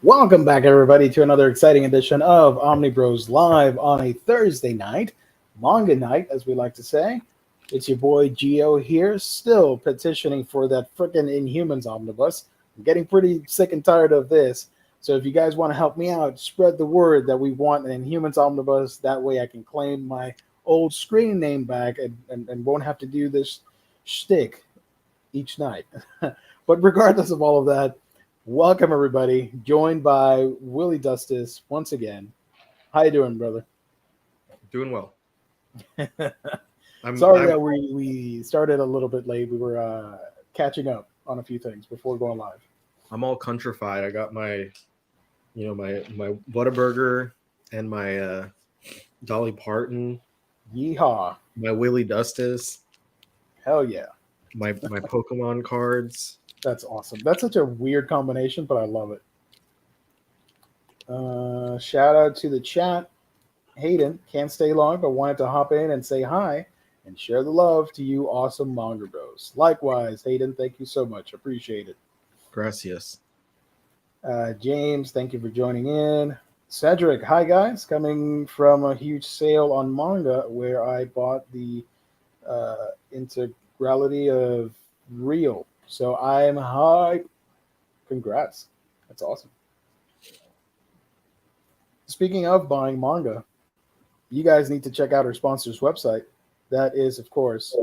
Welcome back, everybody, to another exciting edition of Omnibros on a Thursday night, manga night, as we like to say. It's your boy Gio here, still petitioning for that frickin' Inhumans omnibus. I'm getting pretty sick and tired of this. So if you guys want to help me out, spread the word that we want an Inhumans omnibus. That way I can claim my old screen name back and won't have to do this shtick each night. But regardless of all of that, welcome, everybody. Joined by Willie Dustis once again. How you doing, brother? Doing well. Sorry that we started a little bit late. We were catching up on a few things before going live. I'm all countrified. I got my Whataburger and my Dolly Parton. Yeehaw. My Willie Dustis. Hell yeah. My Pokemon cards. That's awesome. That's such a weird combination, but I love it. Shout out to the chat. Hayden, can't stay long, but wanted to hop in and say hi and share the love to you awesome manga bros. Likewise, Hayden, thank you so much. Appreciate it. Gracias. James, thank you for joining in. Cedric, hi guys. Coming from a huge sale on manga where I bought the integrality of Real. So I'm hype. Congrats. That's awesome. Speaking of buying manga, you guys need to check out our sponsor's website. That is, of course,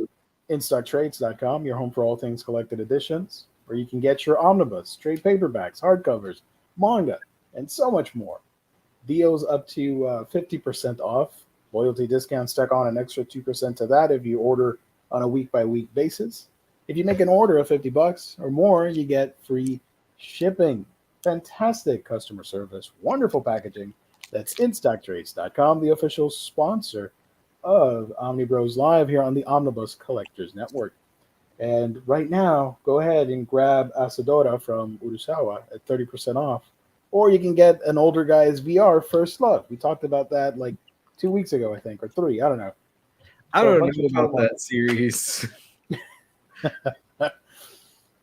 InStockTrades.com, your home for all things collected editions, where you can get your omnibus, trade paperbacks, hardcovers, manga, and so much more. Deals up to 50% off. Loyalty discounts stack on an extra 2% to that if you order on a week-by-week basis. If you make an order of $50 or more, you get free shipping. Fantastic customer service, wonderful packaging. That's InStockTrades.com, the official sponsor of Omnibroslive here on the Omnibus Collectors Network. And right now, go ahead and grab Asadora from Urasawa at 30% off. Or you can get an older guy's VR First Love. We talked about that like 2 weeks ago, I think, or 3. I don't know. I don't know about that series.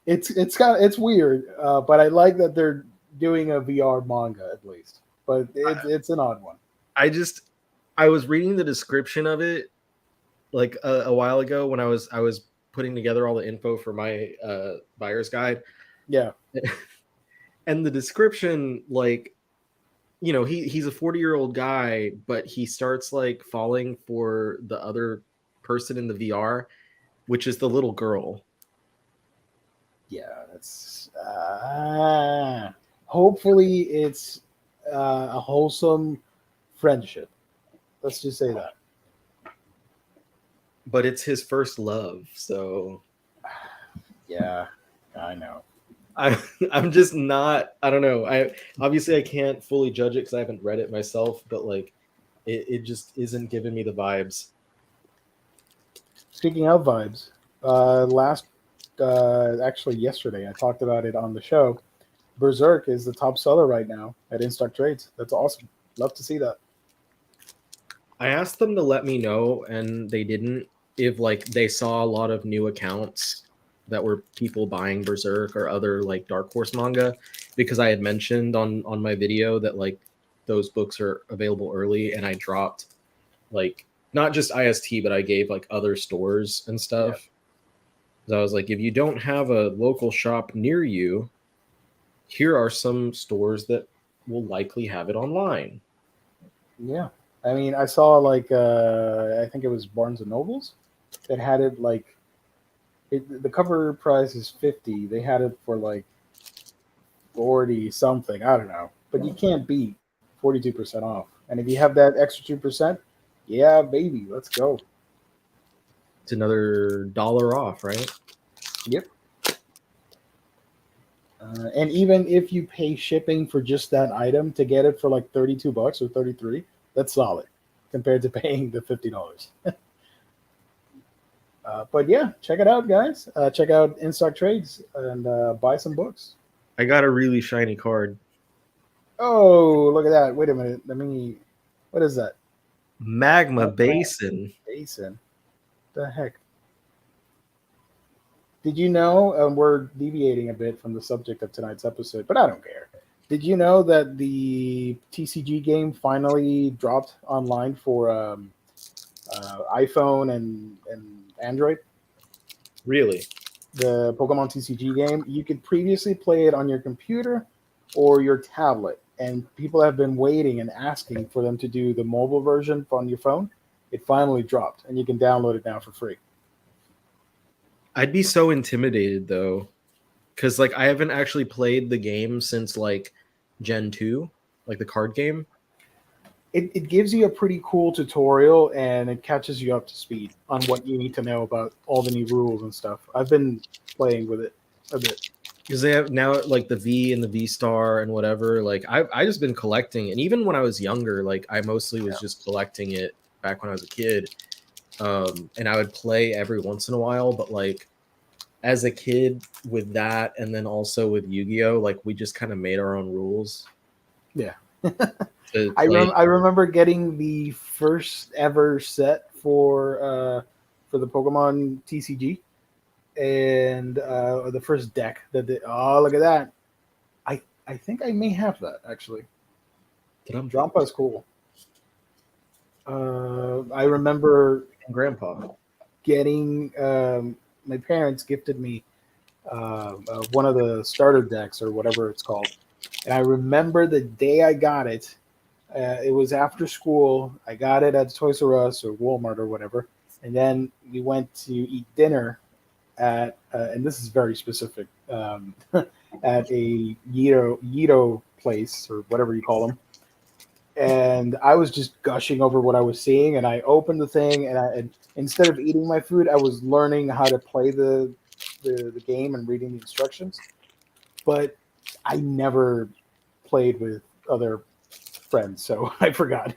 It's weird, but I like that they're doing a VR manga at least. But it's an odd one. I was reading the description of it like a while ago when I was putting together all the info for my buyer's guide. Yeah. And the description, like, you know, he's a 40-year-old guy, but he starts like falling for the other person in the VR, which is the little girl. Yeah, that's hopefully it's a wholesome friendship. Let's just say that. But it's his first love, so yeah, I know. I'm just not. I don't know. I can't fully judge it because I haven't read it myself, but like, it just isn't giving me the vibes. Speaking of vibes, actually yesterday I talked about it on the show. Berserk is the top seller right now at InStock Trades. That's awesome. Love to see that. I asked them to let me know, and they didn't. If like they saw a lot of new accounts that were people buying Berserk or other like Dark Horse manga, because I had mentioned on my video that like those books are available early, and I dropped like not just IST, but I gave like other stores and stuff. Yeah. So I was like, if you don't have a local shop near you, here are some stores that will likely have it online. Yeah. I mean, I saw like, I think it was Barnes & Nobles that had it like, the cover price is $50. They had it for like 40 something. I don't know. But you can't beat 42% off. And if you have that extra 2%, yeah, baby, let's go. It's another $1 off, right? Yep. And even if you pay shipping for just that item to get it for like $32 or $33, that's solid compared to paying the $50. But yeah, check it out, guys. Check out InStock Trades and buy some books. I got a really shiny card. Oh, look at that. Wait a minute. What is that? Magma Basin. Basin. The heck? Did you know, we're deviating a bit from the subject of tonight's episode, but I don't care. Did you know that the TCG game finally dropped online for iPhone and Android? Really? The Pokemon TCG game. You could previously play it on your computer or your tablet, and people have been waiting and asking for them to do the mobile version on your phone. It finally dropped, and you can download it now for free. I'd be so intimidated though, because like I haven't actually played the game since like Gen 2, like the card game. It gives you a pretty cool tutorial, and it catches you up to speed on what you need to know about all the new rules and stuff. I've been playing with it a bit. Because they have now like the V and the V Star and whatever. Like I just been collecting, and even when I was younger, like I mostly was just collecting it back when I was a kid. And I would play every once in a while, but like as a kid with that, and then also with Yu-Gi-Oh, like we just kind of made our own rules. Yeah. I remember getting the first ever set for the Pokemon TCG, and the first deck that they, oh, look at that. I think I may have that actually. Drampa's cool. I remember Grandpa getting my parents gifted me one of the starter decks or whatever it's called, and I remember the day I got it. It was after school. I got it at Toys R Us or Walmart or whatever, and then we went to eat dinner at, and this is very specific, at a Yito place or whatever you call them. And I was just gushing over what I was seeing, and I opened the thing, and instead of eating my food, I was learning how to play the game and reading the instructions. But I never played with other friends, so I forgot.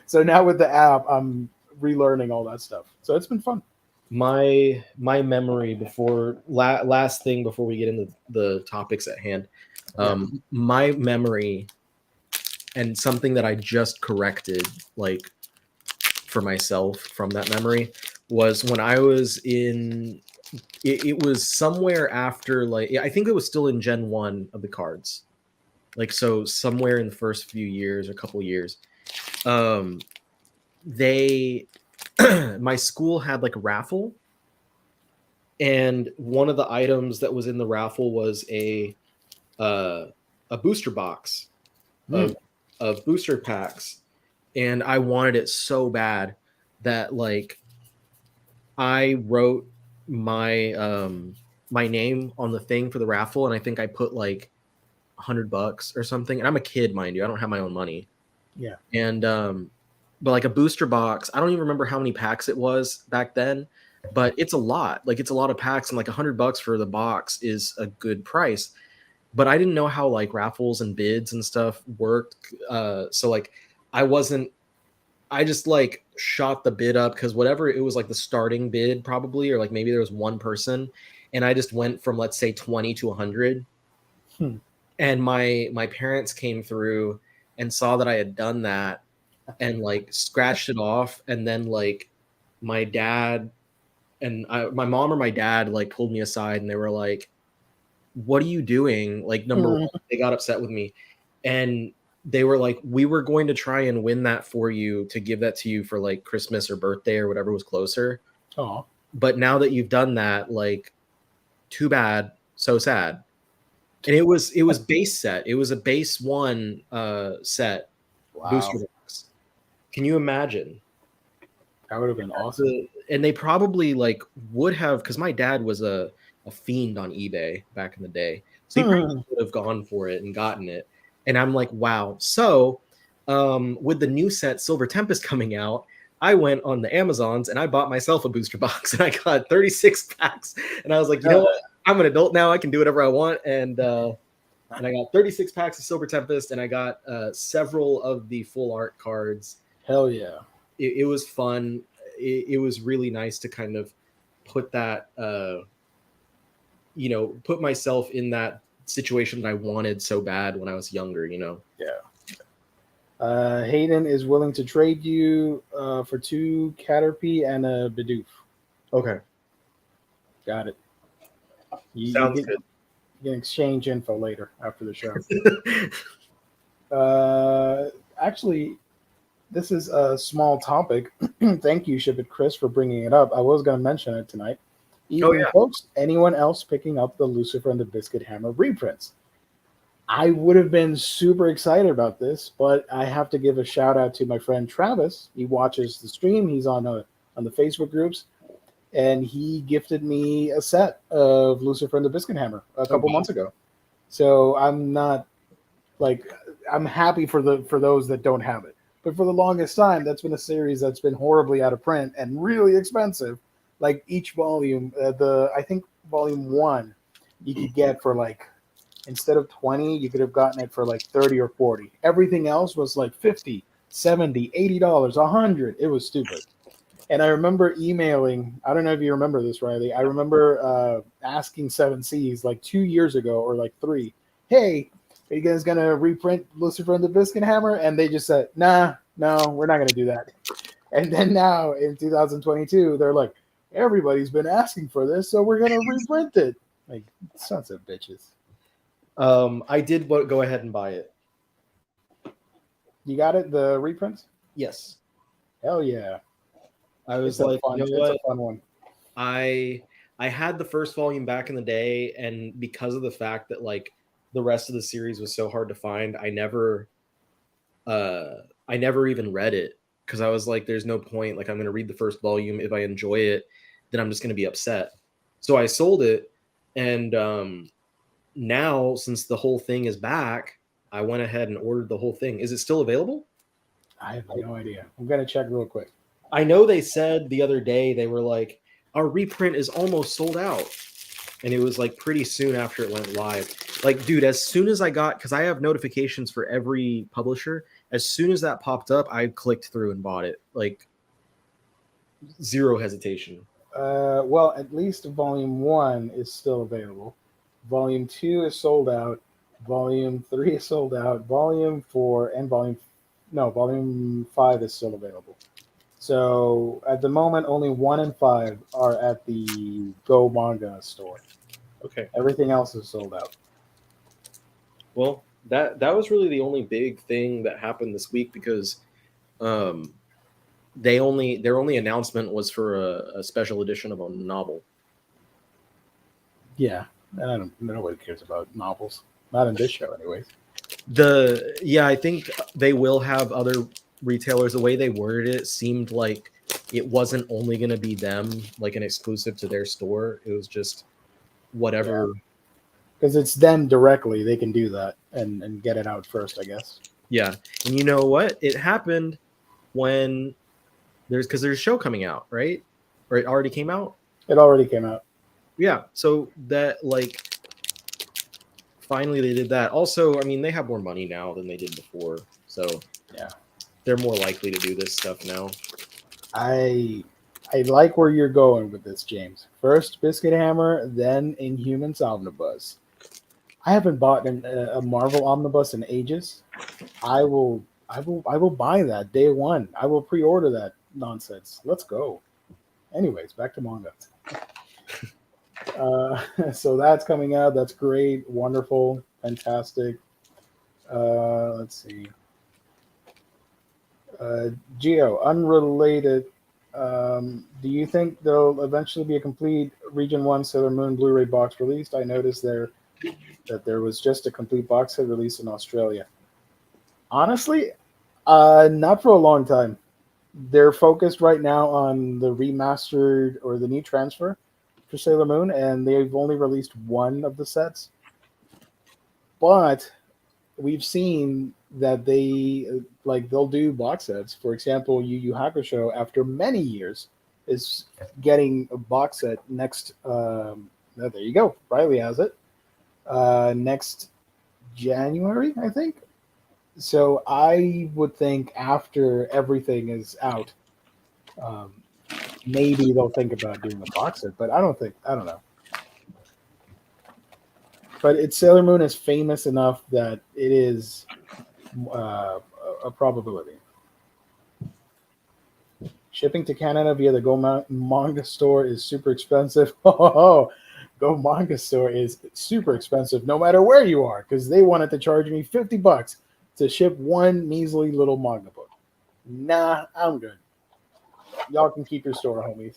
So now with the app, I'm relearning all that stuff. So it's been fun. My memory before last thing before we get into the topics at hand, my memory and something that I just corrected, like for myself from that memory, was when I was in. It was somewhere after, like I think it was still in Gen 1 of the cards, like so somewhere in the first few years or couple years. They my school had like a raffle, and one of the items that was in the raffle was a booster box of booster packs, and I wanted it so bad that like I wrote my my name on the thing for the raffle, and I think I put like $100 or something. And I'm a kid, mind you, I don't have my own money. Yeah. And but like a booster box, I don't even remember how many packs it was back then, but it's a lot. Like it's a lot of packs, and like $100 for the box is a good price. But I didn't know how like raffles and bids and stuff worked. So like I just like shot the bid up because whatever it was, like the starting bid probably, or like maybe there was one person, and I just went from, let's say, 20 to 100. And my parents came through and saw that I had done that and like scratched it off. And then like my dad and my mom or my dad like pulled me aside, and they were like, "What are you doing?" Like number one, they got upset with me, and they were like, "We were going to try and win that for you to give that to you for like Christmas or birthday or whatever was closer. Oh, but now that you've done that, like, too bad, so sad." And it was base set. It was a base one set. wow. Booster box. Can you imagine? That would have been awesome. And they probably like would have, because my dad was a fiend on eBay back in the day, so he probably would have gone for it and gotten it. And I'm like, wow. So with the new set Silver Tempest coming out, I went on the Amazons and I bought myself a booster box, and I got 36 packs. And I was like, you know what? I'm an adult now. I can do whatever I want. And I got 36 packs of Silver Tempest, and I got several of the full art cards. Hell yeah. It was fun. It was really nice to kind of put that, put myself in that situation that I wanted so bad when I was younger, Yeah. Hayden is willing to trade you for 2 Caterpie and a Bidoof. Okay. Got it. Sounds good. You can exchange info later after the show. Actually, this is a small topic. Thank you, Ship It Chris, for bringing it up. I was going to mention it tonight. Evening, folks. Anyone else picking up the Lucifer and the Biscuit Hammer reprints? I would have been super excited about this, but I have to give a shout out to my friend Travis. He watches the stream. He's on the Facebook groups, and he gifted me a set of Lucifer and the Biscuit Hammer a couple months ago. So I'm not I'm happy for those that don't have it. But for the longest time, that's been a series that's been horribly out of print and really expensive. Like each volume, I think volume 1, you could get for instead of 20, you could have gotten it for 30 or 40. Everything else was like 50, 70, $80, $100. It was stupid. And I remember emailing, I don't know if you remember this, Riley. I remember asking 7 Seas 2 years ago or 3, hey, are you guys going to reprint Lucifer and the Biscuit Hammer? And they just said, no, we're not going to do that. And then now in 2022, they're like, everybody's been asking for this, so we're going to reprint it. Sons of bitches. I did go ahead and buy it. You got it, the reprints? Yes. Hell yeah. I was like, you know what? It's a fun one. I had the first volume back in the day, and because of the fact that the rest of the series was so hard to find, I never even read it because I was like, there's no point. I'm going to read the first volume. If I enjoy it, then I'm just going to be upset. So I sold it, and now since the whole thing is back, I went ahead and ordered the whole thing. Is it still available? I have no idea. I'm going to check real quick. I know they said the other day, they were like, our reprint is almost sold out. And it was pretty soon after it went live. Dude, as soon as I got, because I have notifications for every publisher, as soon as that popped up, I clicked through and bought it. Zero hesitation. Well, at least volume 1 is still available. Volume 2 is sold out. Volume 3 is sold out. Volume 4 and volume 5 is still available. So at the moment, only 1 and 5 are at the Go Manga store. Okay. Everything else is sold out. Well, that was really the only big thing that happened this week because their only announcement was for a special edition of a novel. Yeah, nobody cares about novels. Not in this show, anyways. I think they will have other retailers. The way they worded it seemed like it wasn't only going to be them, an exclusive to their store. It was just whatever. Because it's them directly. They can do that and get it out first, I guess. Yeah. And you know what? It happened when there's a show coming out, right? Or it already came out? It already came out. Yeah. So that finally they did that. Also, I mean, they have more money now than they did before. So yeah, they're more likely to do this stuff now. I like where you're going with this, James. First Biscuit Hammer, then Inhumans Omnibus. I haven't bought a Marvel Omnibus in ages. I will buy that day one. I will pre-order that nonsense. Let's go. Anyways, back to manga. So that's coming out. That's great, wonderful, fantastic. Let's see. Geo, unrelated. Do you think there'll eventually be a complete Region 1 Sailor Moon Blu-ray box released? I noticed that there was just a complete box set released in Australia. Honestly, not for a long time. They're focused right now on the remastered or the new transfer for Sailor Moon, and they've only released one of the sets. But we've seen that they'll do box sets. For example, Yu Yu Hakusho, after many years, is getting a box set next. There you go. Riley has it. Next January, I think. So I would think after everything is out, maybe they'll think about doing a box set. But I don't know. But Sailor Moon is famous enough that it is a probability. Shipping to Canada via the Go Manga store is super expensive. Go Manga store is super expensive no matter where you are, because they wanted to charge me $50 to ship one measly little manga book. Nah, I'm good. Y'all can keep your store, homies.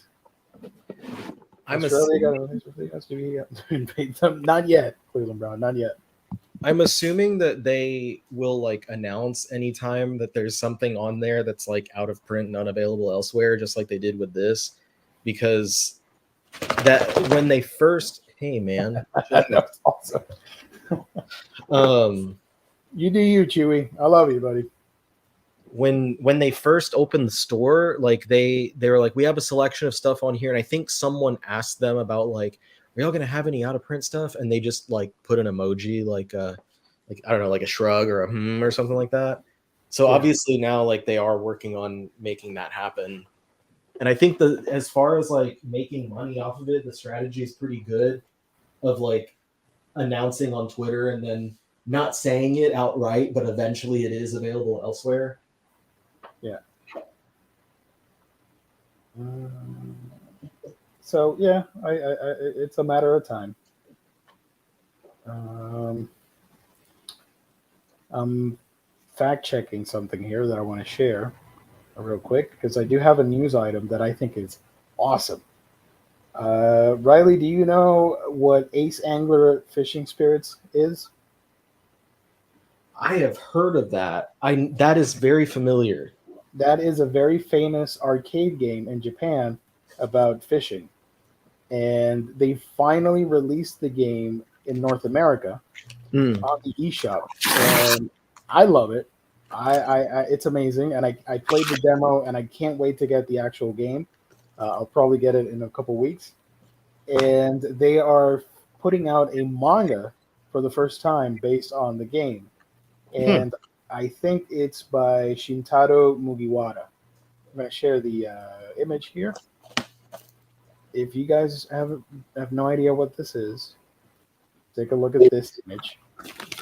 Not yet, Cleveland Brown. Not yet. I'm assuming that they will like announce anytime that there's something on there that's like out of print and unavailable elsewhere, just like they did with this, because that when they first, hey man, That's awesome. You do you, Chewy. I love you, buddy. When they first opened the store, like they were like, we have a selection of stuff on here, and I think someone asked them about like, are y'all gonna have any out of print stuff? And they just like put an emoji like I don't know, like a shrug or a or something like that. So yeah. Obviously now like they are working on making that happen. And I think that as far as like making money off of it, the strategy is pretty good of like announcing on Twitter and then not saying it outright, but eventually it is available elsewhere. Yeah. So yeah, I it's a matter of time. I'm fact checking something here that I want to share real quick because I do have a news item that I think is awesome. Riley, do you know what Ace Angler Fishing Spirits is? I have heard of that. That is very familiar. That is a very famous arcade game in Japan about fishing. And they finally released the game in North America on the eShop. And I love it. It's amazing. And I played the demo, and I can't wait to get the actual game. I'll probably get it in a couple weeks. And they are putting out a manga for the first time based on the game. And I think it's by Shintaro Mugiwara. I'm going to share the image here. If you guys have no idea what this is, take a look at this image.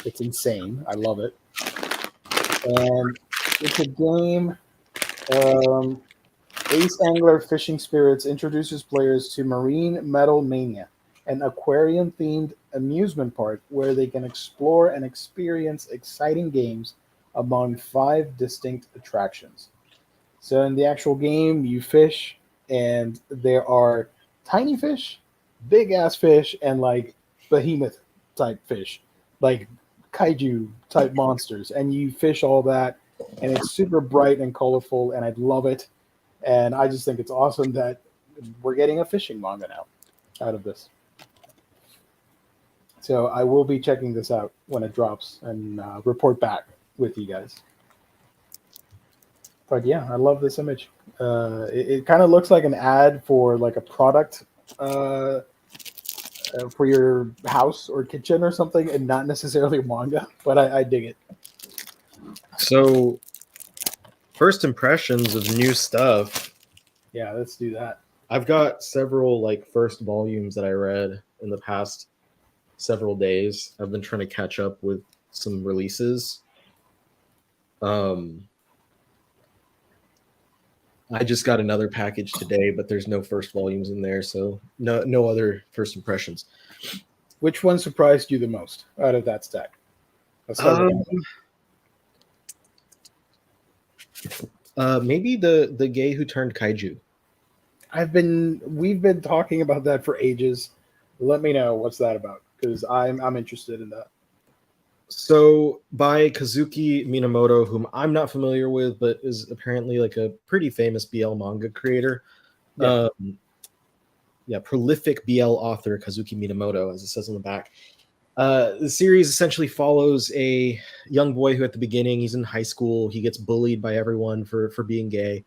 It's insane. I love it. And it's a game. Ace Angler Fishing Spirits introduces players to Marine Metal Mania, an aquarium-themed amusement park where they can explore and experience exciting games among 5 distinct attractions. So in the actual game, you fish, and there are tiny fish, big-ass fish, and like behemoth-type fish, like Kaiju type monsters, and you fish all that, and it's super bright and colorful, and I love it. And I just think it's awesome that we're getting a fishing manga now out of this. So I will be checking this out when it drops and report back with you guys. But yeah, I love this image. It kind of looks like an ad for like a product for your house or kitchen or something, and not necessarily a manga, but I dig it. So, first impressions of new stuff. Yeah, let's do that. I've got several like first volumes that I read in the past several days. I've been trying to catch up with some releases. I just got another package today, but there's no first volumes in there, so no other first impressions. Which one surprised you the most out of that stack? Maybe the gay who turned kaiju. We've been talking about that for ages. Let me know what's that about, because I'm interested in that. So by Kazuki Minamoto, whom I'm not familiar with, but is apparently like a pretty famous BL manga creator. Yeah. Prolific BL author Kazuki Minamoto, as it says on the back. The series essentially follows a young boy who at the beginning, he's in high school, he gets bullied by everyone for being gay,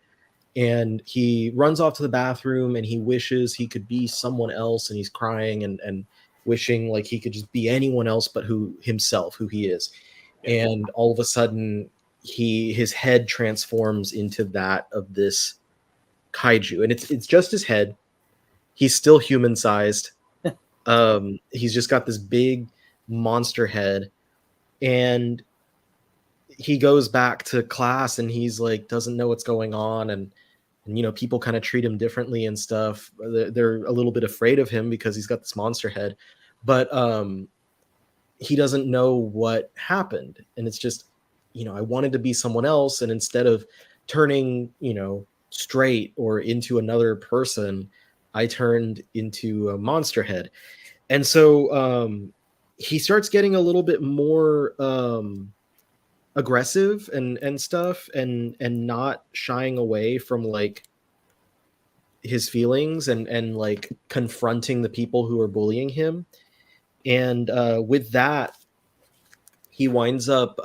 and he runs off to the bathroom and he wishes he could be someone else, and he's crying and wishing like he could just be anyone else but who he is. And all of a sudden his head transforms into that of this kaiju, and it's just his head. He's still human sized. He's just got this big monster head, and he goes back to class and he's like doesn't know what's going on, and you know, people kind of treat him differently and stuff. They're a little bit afraid of him because he's got this monster head, but he doesn't know what happened. And it's just I wanted to be someone else, and instead of turning, straight or into another person, I turned into a monster head. And so he starts getting a little bit more aggressive and stuff, and not shying away from like his feelings, and like confronting the people who are bullying him. And with that, he winds up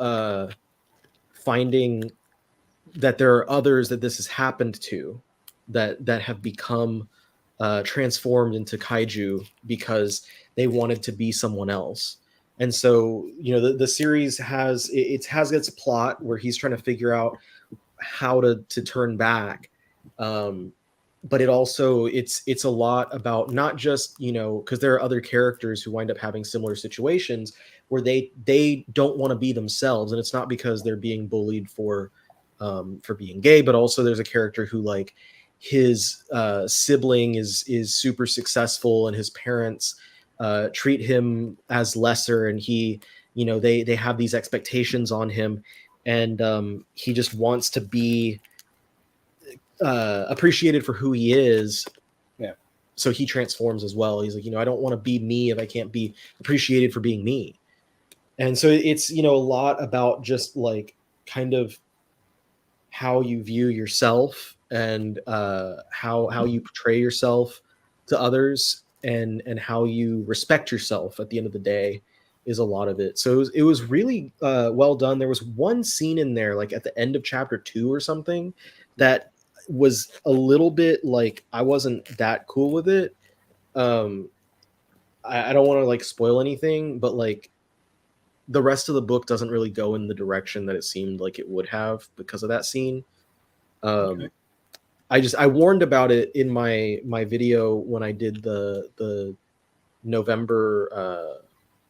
finding that there are others that this has happened to, that have become transformed into kaiju because they wanted to be someone else. And so, the series has its plot where he's trying to figure out how to turn back. But it also, it's a lot about not just, because there are other characters who wind up having similar situations where they don't want to be themselves, and it's not because they're being bullied for being gay, but also there's a character who, like, his sibling is super successful, and his parents treat him as lesser, and he, they have these expectations on him, and he just wants to be appreciated for who he is. Yeah. So he transforms as well. He's like, I don't want to be me if I can't be appreciated for being me. And so it's, a lot about just like kind of how you view yourself, and how you portray yourself to others, and how you respect yourself at the end of the day is a lot of it. So it was really well done. There was one scene in there, like at the end of chapter 2 or something, that was a little bit like, I wasn't that cool with it. I don't want to like spoil anything, but like the rest of the book doesn't really go in the direction that it seemed like it would have because of that scene. Okay. I warned about it in my video when I did the November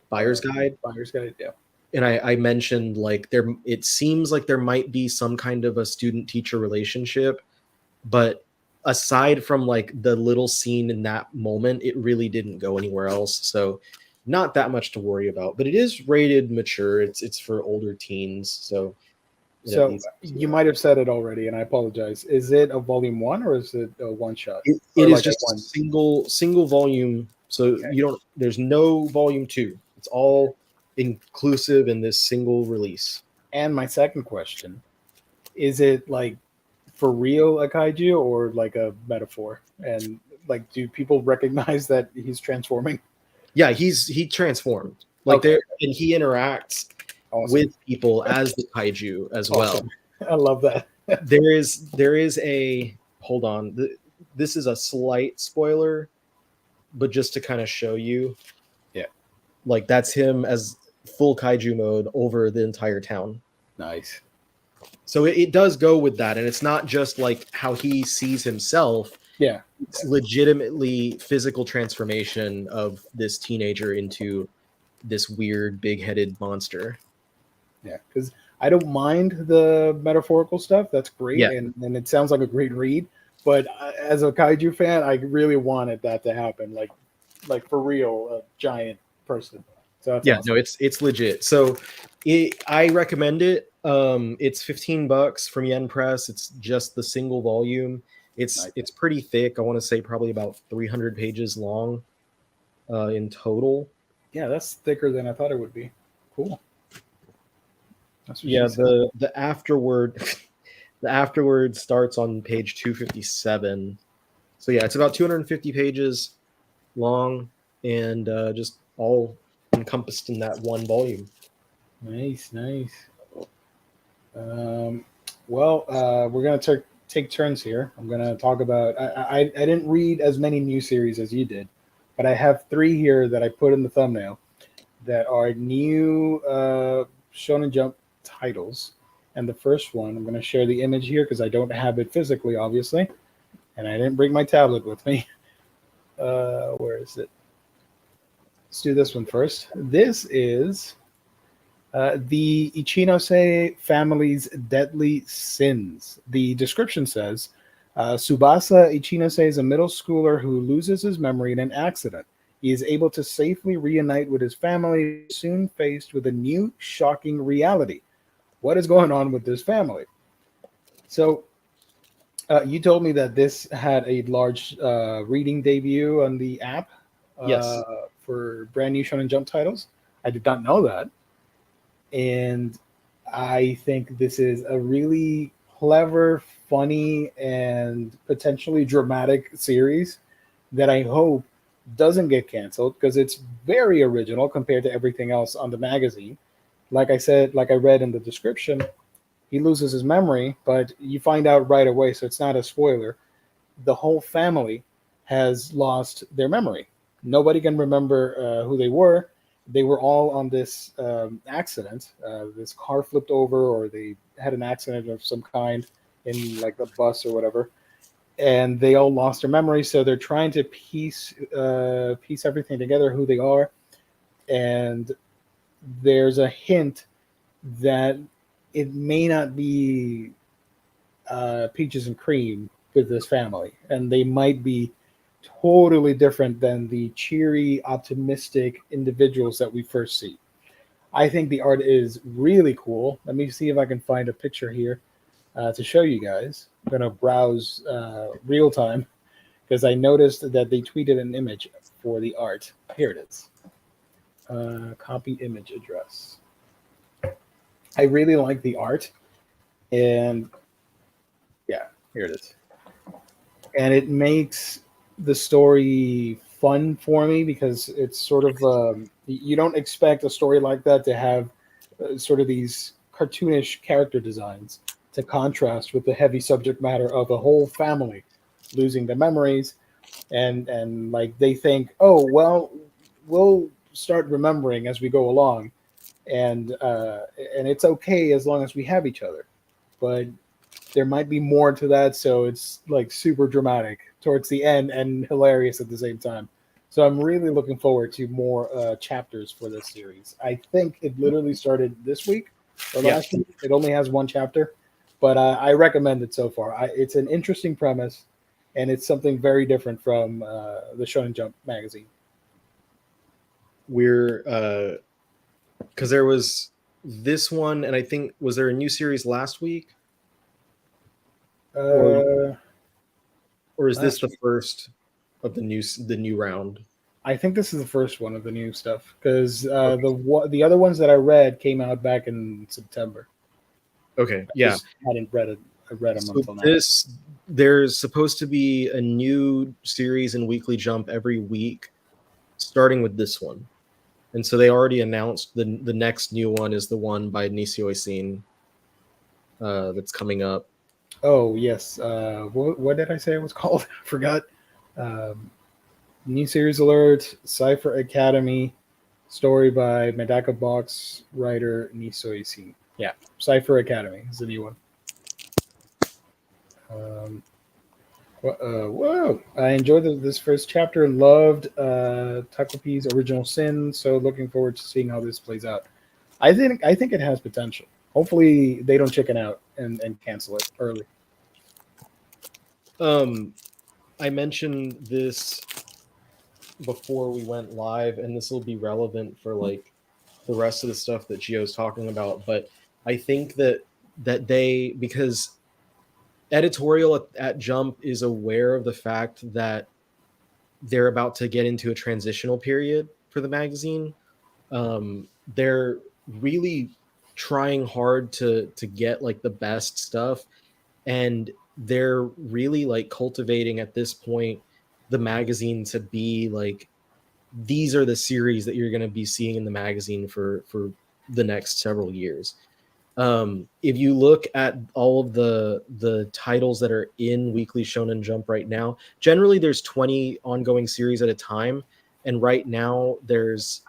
buyer's guide. Buyer's guide, yeah. And I mentioned like it seems like there might be some kind of a student-teacher relationship, but aside from like the little scene in that moment, it really didn't go anywhere else. So not that much to worry about, but it is rated mature. It's for older teens. So you might have said it already, and I apologize. Is it a volume 1 or is it a one shot? It is like just a single volume. So okay. There's no volume 2. It's all inclusive in this single release. And my second question, is it like for real a kaiju or like a metaphor? And like, do people recognize that he's transforming? Yeah, he transformed. Like okay. And he interacts with people as the kaiju as well. I love that. there is a, hold on. This is a slight spoiler, but just to kind of show you. Yeah. Like that's him as full kaiju mode over the entire town. Nice. So it does go with that, and it's not just like how he sees himself. Yeah. It's legitimately physical transformation of this teenager into this weird big-headed monster. Yeah, because I don't mind the metaphorical stuff. That's great, yeah. and it sounds like a great read. But as a kaiju fan, I really wanted that to happen, like for real, a giant person. So that's awesome. No, it's legit. So I recommend it. It's $15 from Yen Press. It's just the single volume. It's pretty thick. I want to say probably about 300 pages long in total. Yeah, that's thicker than I thought it would be. Cool. Yeah, the afterward the afterward starts on page 257. So yeah, it's about 250 pages long, and just all encompassed in that one volume. Nice. Well, we're gonna take turns here. I'm gonna talk about. I didn't read as many new series as you did, but I have 3 here that I put in the thumbnail that are new Shonen Jump titles. And the first one, I'm going to share the image here because I don't have it physically, obviously, and I didn't bring my tablet with me. Where is it? Let's do this one first. This is the Ichinose family's deadly sins. The description says, Tsubasa Ichinose is a middle schooler who loses his memory in an accident. He is able to safely reunite with his family, soon faced with a new, shocking reality. what is going on with this family? So you told me that this had a large reading debut on the app Yes. for brand new Shonen Jump titles. I did not know that. And I think this is a really clever, funny, and potentially dramatic series that I hope doesn't get canceled because it's very original compared to everything else on the magazine. Like I said, like I read in the description, he loses his memory, but you find out right away, so it's not a spoiler. The whole family has lost their memory. Nobody can remember who they were. They were all on this accident. This car flipped over, or they had an accident of some kind in like the bus or whatever, and they all lost their memory. So they're trying to piece everything together, who they are, and there's a hint that it may not be peaches and cream with this family, and they might be totally different than the cheery, optimistic individuals that we first see. I think the art is really cool. Let me see if I can find a picture here to show you guys. I'm going to browse real time because I noticed that they tweeted an image for the art. Here it is. Copy image address. I really like the art, and yeah, here it is. And it makes the story fun for me because it's sort of you don't expect a story like that to have sort of these cartoonish character designs to contrast with the heavy subject matter of a whole family losing their memories, and like they think, oh well, we'll start remembering as we go along, and it's okay as long as we have each other, but there might be more to that, so it's like super dramatic towards the end and hilarious at the same time. So I'm really looking forward to more chapters for this series. I think it literally started this week or last week. It only has one chapter, but I recommend it so far. It's an interesting premise, and it's something very different from the Shonen Jump magazine. We're because there was this one, and I think was there a new series last week? Or is this the first of the new round? I think this is the first one of the new stuff because the other ones that I read came out back in September. Okay, yeah, I hadn't read it. I read them so until now. There's supposed to be a new series in Weekly Jump every week, starting with this one, and so they already announced the next new one is the one by Nisio Isin that's coming up. Oh yes, what did I say it was called? I forgot. New series alert: Cypher Academy, story by Medaka Box writer Nisio Isin. Yeah, Cypher Academy is the new one. Whoa! I enjoyed this first chapter and loved Takopi's Original Sin. So looking forward to seeing how this plays out. I think it has potential. Hopefully they don't chicken out and cancel it early. I mentioned this before we went live, and this will be relevant for like the rest of the stuff that Gio's talking about. But I think that they, because editorial at Jump is aware of the fact that they're about to get into a transitional period for the magazine. They're really trying hard to get like the best stuff, and they're really like cultivating at this point the magazine to be like, these are the series that you're going to be seeing in the magazine for the next several years. If you look at all of the titles that are in Weekly Shonen Jump right now, generally there's 20 ongoing series at a time, and right now there's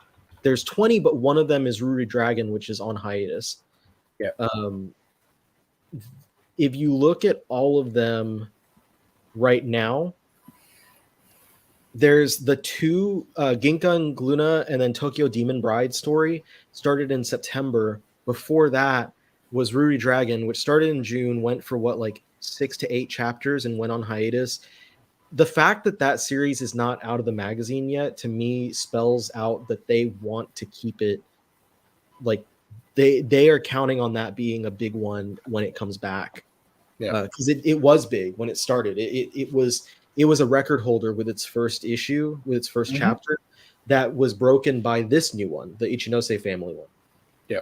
20, but one of them is Ruri Dragon, which is on hiatus. Yeah. If you look at all of them right now, there's the two Ginka and Glüna and then Tokyo Demon Bride story started in September. Before that was Ruri Dragon, which started in June, went for like 6 to 8 chapters and went on hiatus. The fact that that series is not out of the magazine yet, to me, spells out that they want to keep it like they are counting on that being a big one when it comes back. Yeah. Because it was big when it started. It was a record holder with its first issue, with its first chapter, that was broken by this new one, the Ichinose family one. Yeah.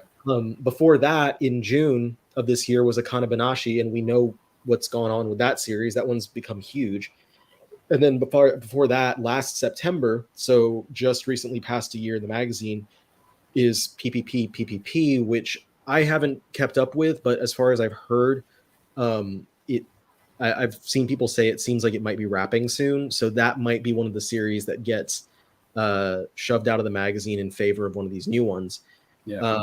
Before that, in June of this year, was a Kanabanashi, and we know what's gone on with that series. That one's become huge. And then before that, last September, so just recently past a year in the magazine, is PPP, which I haven't kept up with, but as far as I've heard, I've seen people say it seems like it might be wrapping soon. So that might be one of the series that gets shoved out of the magazine in favor of one of these new ones. Yeah.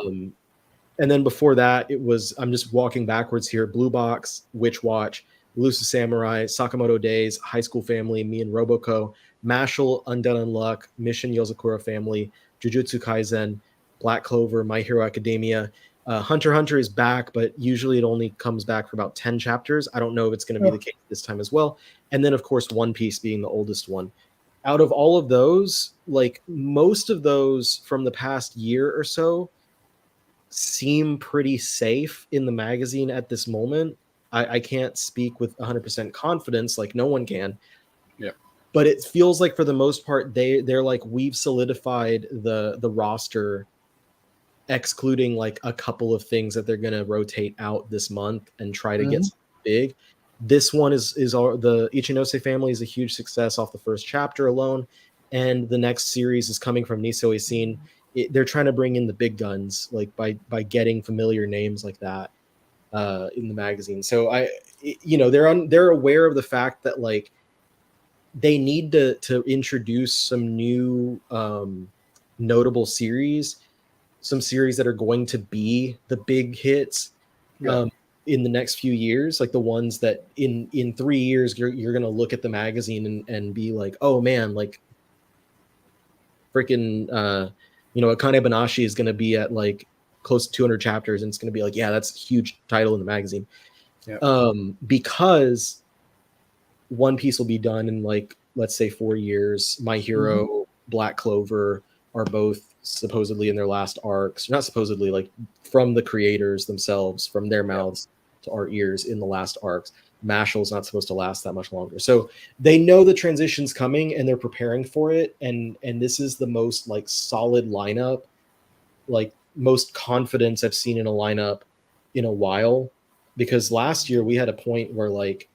And then before that, it was, I'm just walking backwards here, Blue Box, Witch Watch, Elusive Samurai, Sakamoto Days, High School Family, Me and Roboco, Mashal, Undead Unluck, Mission Yozakura Family, Jujutsu Kaisen, Black Clover, My Hero Academia. Hunter x Hunter is back, but usually it only comes back for about 10 chapters. I don't know if it's going to be the case this time as well. And then, of course, One Piece being the oldest one. Out of all of those, like most of those from the past year or so seem pretty safe in the magazine at this moment. I can't speak with 100% confidence, like no one can. Yeah. But it feels like for the most part, they're like, we've solidified the roster, excluding like a couple of things that they're going to rotate out this month and try to get big. This one is the Ichinose family is a huge success off the first chapter alone, and the next series is coming from Niso Isin. They're trying to bring in the big guns, like by getting familiar names like that in the magazine. So they're aware of the fact that like they need to introduce some new notable series, some series that are going to be the big hits in the next few years, like the ones that in 3 years you're going to look at the magazine and be like, oh man, like freaking Akane Banashi is going to be at like close to 200 chapters, and it's going to be like, yeah, that's a huge title in the magazine. Because One Piece will be done in like, let's say 4 years. My Hero, Black Clover are both supposedly in their last arcs. Not supposedly, like from the creators themselves, from their mouths to our ears in the last arcs. Mashal's not supposed to last that much longer. So they know the transition's coming and they're preparing for it. And this is the most like solid lineup, like most confidence I've seen in a lineup in a while. Because last year we had a point where like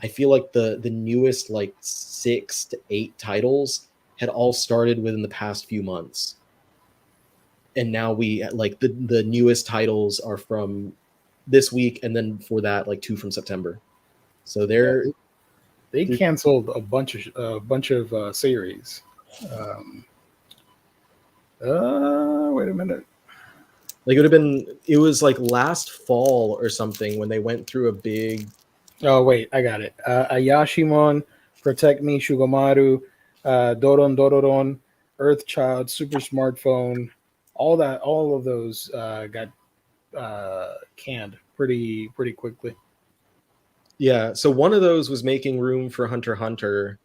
I feel like the newest like 6 to 8 titles had all started within the past few months. And now we like the newest titles are from this week, and then for that, like 2 from September. So they canceled a bunch of series. Wait a minute. Like it was like last fall or something when they went through a big. Oh wait, I got it. Ayashimon, Protect Me, Shugamaru, Doron Dororon, Earthchild, Super Smartphone, all of those got canned pretty quickly. Yeah, so one of those was making room for Hunter x Hunter,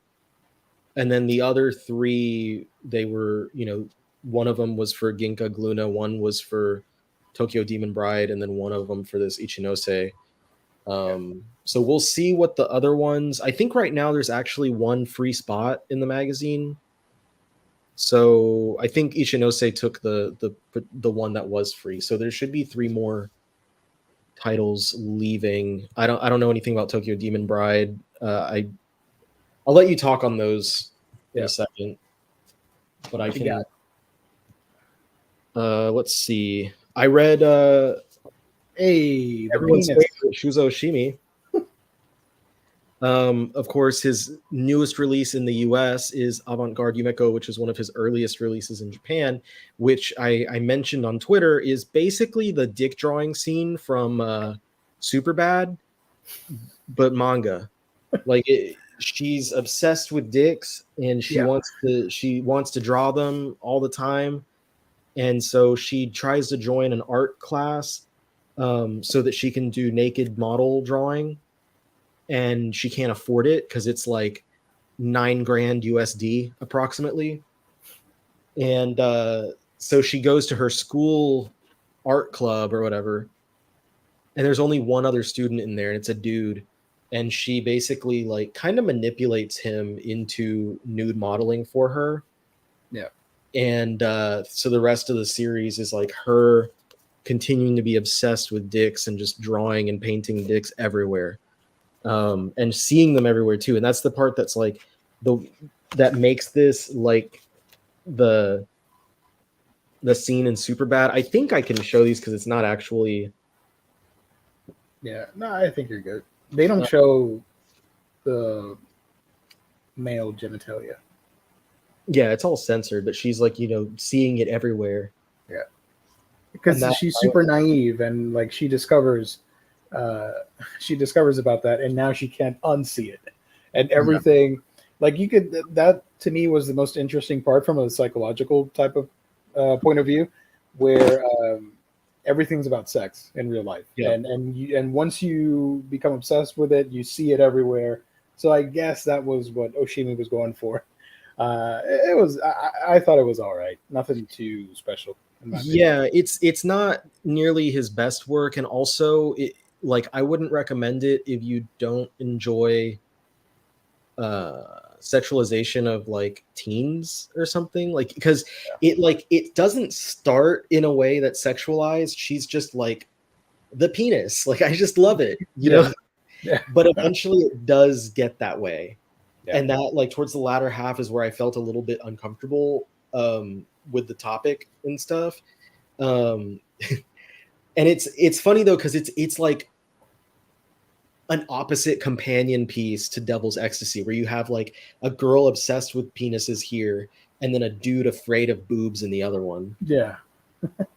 and then the other 3, they were, one of them was for Ginka Glüna, one was for Tokyo Demon Bride, and then one of them for this Ichinose. So we'll see what the other ones. I think right now there's actually 1 free spot in the magazine. So I think Ichinose took the one that was free. So there should be 3 more titles leaving. I don't know anything about Tokyo Demon Bride. I'll let you talk on those in a second. But I can. Let's see. I read. Everyone's favorite, Shuzo Oshimi. Of course, his newest release in the US is Avant-Garde Yumeko, which is one of his earliest releases in Japan, which I mentioned on Twitter is basically the dick drawing scene from Superbad, but manga. Like she's obsessed with dicks, and she wants to draw them all the time, and so she tries to join an art class so that she can do naked model drawing. And she can't afford it because it's like $9,000 USD approximately. And so she goes to her school art club or whatever, and there's only one other student in there, and it's a dude, and she basically like kind of manipulates him into nude modeling for her. Yeah. And so the rest of the series is like her continuing to be obsessed with dicks and just drawing and painting dicks everywhere, and seeing them everywhere too. And that's the part that's like that makes this like the scene in Superbad. I think I can show these because it's not actually. Yeah, no, I think you're good. They don't show the male genitalia. Yeah, it's all censored, but she's like, seeing it everywhere. Yeah, because she's super naive, and like she discovers about that, and now she can't unsee it, and everything. Like you could, that to me was the most interesting part from a psychological type of point of view, where everything's about sex in real life, and once you become obsessed with it, you see it everywhere. So I guess that was what Oshimi was going for. It was. I thought it was all right. Nothing too special. Yeah, it's not nearly his best work, and also I wouldn't recommend it if you don't enjoy sexualization of like teens or something, like because it doesn't start in a way that's sexualized. She's just like the penis, like I just love it, know. Yeah. But eventually it does get that way. Yeah. And that like towards the latter half is where I felt a little bit uncomfortable with the topic and stuff. And it's funny though, because it's like an opposite companion piece to Devil's Ecstasy, where you have like a girl obsessed with penises here and then a dude afraid of boobs in the other one. Yeah.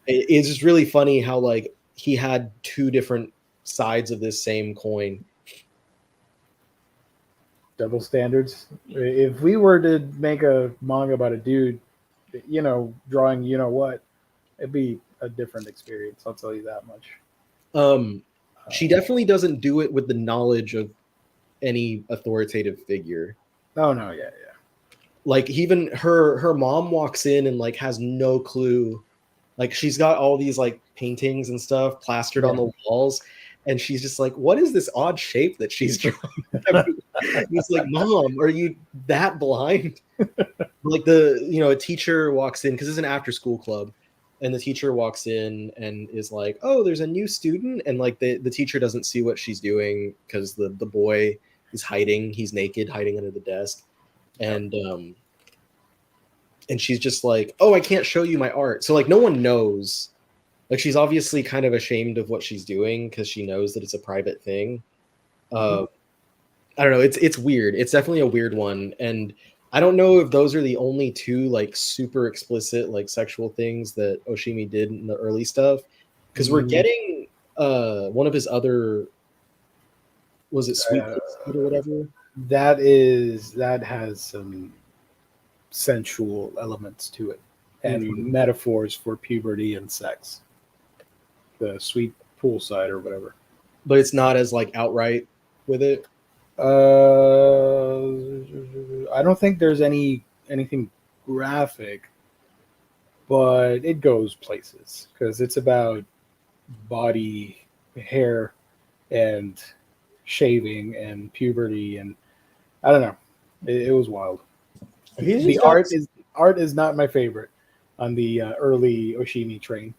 It's just really funny how like he had two different sides of this same coin. Double standards. If we were to make a manga about a dude, drawing, what, it'd be a different experience. I'll tell you that much. She definitely doesn't do it with the knowledge of any authoritative figure. Oh no, yeah. Like even her mom walks in and like has no clue. Like she's got all these like paintings and stuff plastered on the walls, and she's just like, "What is this odd shape that she's drawing?" It's like, "Mom, are you that blind?" Like a teacher walks in because it's an after-school club. And the teacher walks in and is like, "Oh, there's a new student," and like the teacher doesn't see what she's doing because the boy is hiding. He's naked, hiding under the desk, and she's just like, "Oh, I can't show you my art." So like no one knows. Like she's obviously kind of ashamed of what she's doing because she knows that it's a private thing. I don't know. It's weird. It's definitely a weird one, and I don't know if those are the only two like super explicit like sexual things that Oshimi did in the early stuff, because we're getting one of his other, was it Sweet or whatever? That has some sensual elements to it and metaphors for puberty and sex. The Sweet Poolside or whatever. But it's not as like outright with it. I don't think there's anything graphic, but it goes places because it's about body, hair, and shaving and puberty, and I don't know. It was wild. The art is not my favorite on the early Oshimi train.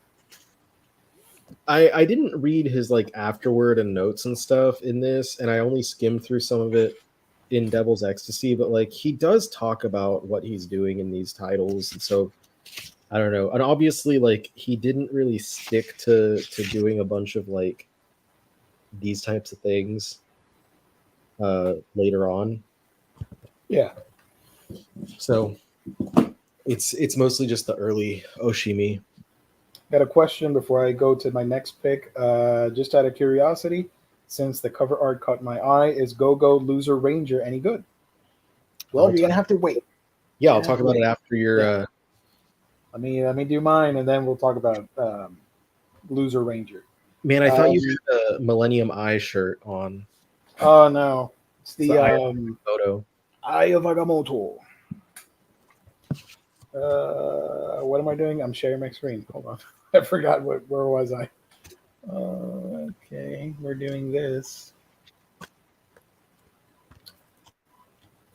I didn't read his like afterword and notes and stuff in this, and I only skimmed through some of it in Devil's Ecstasy, but like he does talk about what he's doing in these titles, and so I don't know. And obviously like he didn't really stick to doing a bunch of like these types of things later on. Yeah. So it's mostly just the early Oshimi. Got a question before I go to my next pick. Just out of curiosity, since the cover art caught my eye, is Go-Go Loser Ranger any good? Well, you're gonna have to wait. Yeah, I'll talk about it after your. Let me do mine, and then we'll talk about Loser Ranger. Man, I thought you had a Millennium Eye shirt on. Oh no, it's the photo. Eye of Agamotto. What am I doing? I'm sharing my screen. Hold on. I forgot where was I? Okay, we're doing this.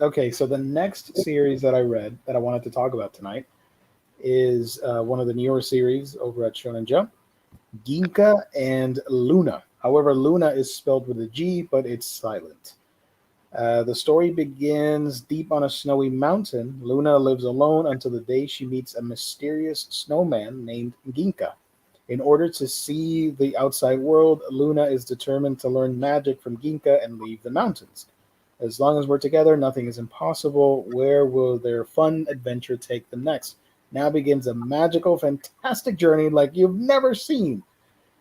Okay, so the next series that I read that I wanted to talk about tonight is one of the newer series over at Shonen Jump, Ginka and Glüna. However, Luna is spelled with a G, but it's silent. The story begins deep on a snowy mountain. Luna lives alone until the day she meets a mysterious snowman named Ginka. In order to see the outside world, Luna is determined to learn magic from Ginka and leave the mountains. As long as we're together, nothing is impossible. Where will their fun adventure take them next? Now begins a magical, fantastic journey like you've never seen.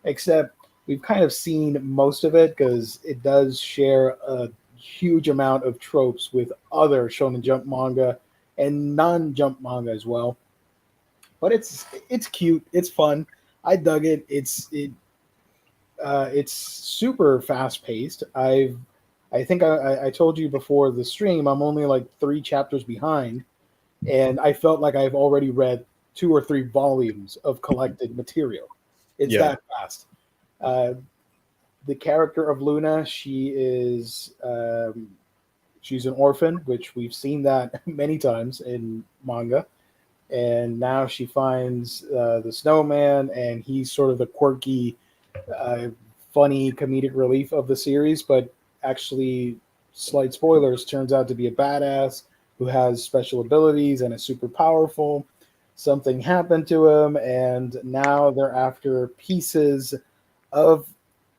Except we've kind of seen most of it because it does share a huge amount of tropes with other Shonen Jump manga and non-Jump manga as well. But it's cute, it's fun. I dug it. It's super fast paced. I think I told you before the stream I'm only like 3 chapters behind, and I felt like I've already read 2 or 3 volumes of collected material. It's that fast. Uh, the character of Luna, she's an orphan, which we've seen that many times in manga, and now she finds the snowman, and he's sort of the quirky, uh, funny comedic relief of the series, but actually, slight spoilers, turns out to be a badass who has special abilities and is super powerful. Something happened to him, and now they're after pieces of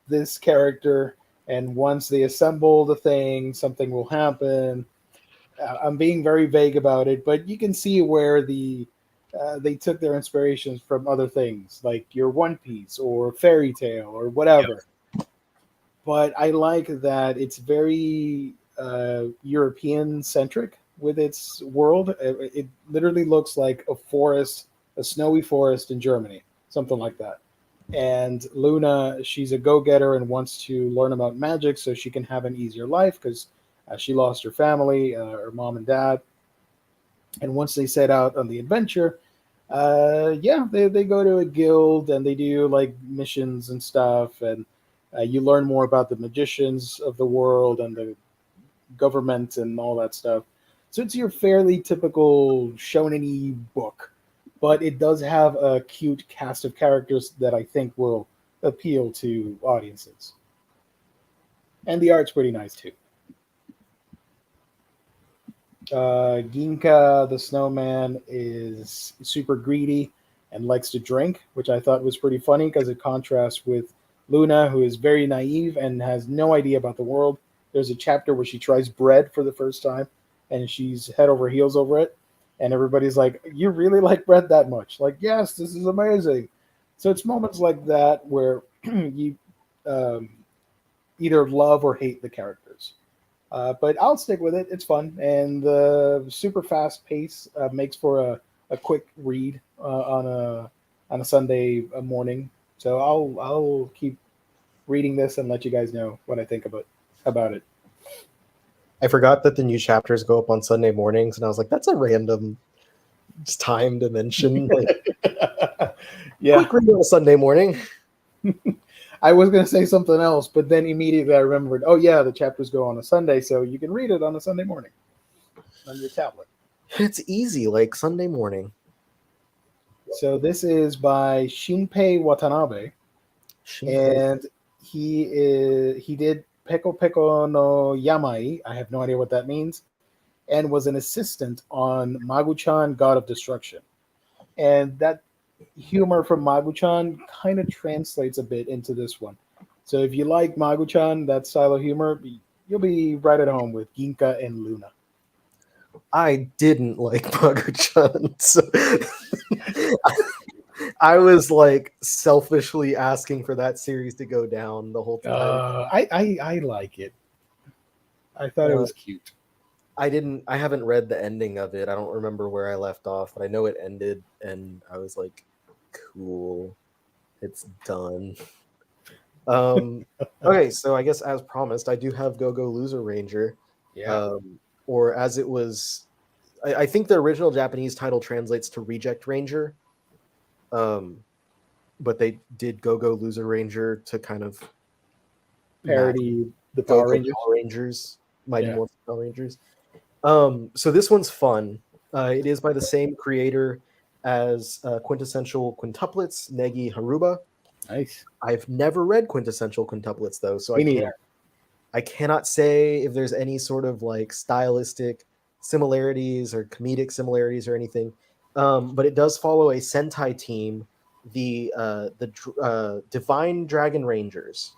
this character. And once they assemble the thing, something will happen. I'm being very vague about it, but you can see where they took their inspirations from other things, like your One Piece or Fairy Tale or whatever. But I like that it's very European centric with its world. It literally looks like a forest, a snowy forest in Germany, something like that. And Luna, she's a go getter and wants to learn about magic so she can have an easier life because she lost her family, her mom and dad. And once they set out on the adventure, they go to a guild and they do like missions and stuff. And you learn more about the magicians of the world and the government and all that stuff. So it's your fairly typical shonen-y book, but it does have a cute cast of characters that I think will appeal to audiences. And the art's pretty nice too. Ginka the snowman is super greedy and likes to drink, which I thought was pretty funny because it contrasts with Luna, who is very naive and has no idea about the world. There's a chapter where she tries bread for the first time and she's head over heels over it. And everybody's like, "You really like bread that much?" Like, "Yes, this is amazing." So it's moments like that where you um, either love or hate the characters. But I'll stick with it. It's fun. And the super fast pace makes for a quick read on a Sunday morning. So I'll keep reading this and let you guys know what I think about it. I forgot that the new chapters go up on Sunday mornings, and I was like, that's a random time to mention. Like, Yeah. quick read on a Sunday morning. I was going to say something else, but then immediately I remembered, oh, yeah, the chapters go on a Sunday, so you can read it on a Sunday morning on your tablet. It's easy, like Sunday morning. So this is by Shinpei Watanabe, and he did Peko Peko no Yamai. I have no idea what that means, and was an assistant on Magu-chan, God of Destruction. And that humor from Magu-chan kind of translates a bit into this one. So if you like Magu-chan, that style of humor, you'll be right at home with Ginka and Glüna. I didn't like Magu-chan, so I was like selfishly asking for that series to go down the whole time. I like it. I thought it was cute. I haven't read the ending of it. I don't remember where I left off, but I know it ended, and I was like, cool, it's done. Okay, so I guess as promised, I do have Go Go Loser Ranger. Yeah. Or as it was I think the original Japanese title translates to Reject Ranger, but they did Go-Go Loser Ranger to kind of Parody the Go Power Rangers. Power Rangers, Mighty Yeah. Morphin Power Rangers. So this one's fun. It is by the same creator as Quintessential Quintuplets, Negi Haruba. Nice. I've never read Quintessential Quintuplets though, so Me neither. I cannot say if there's any sort of like stylistic similarities or comedic similarities or anything. But it does follow a Sentai team, the Divine Dragon Rangers,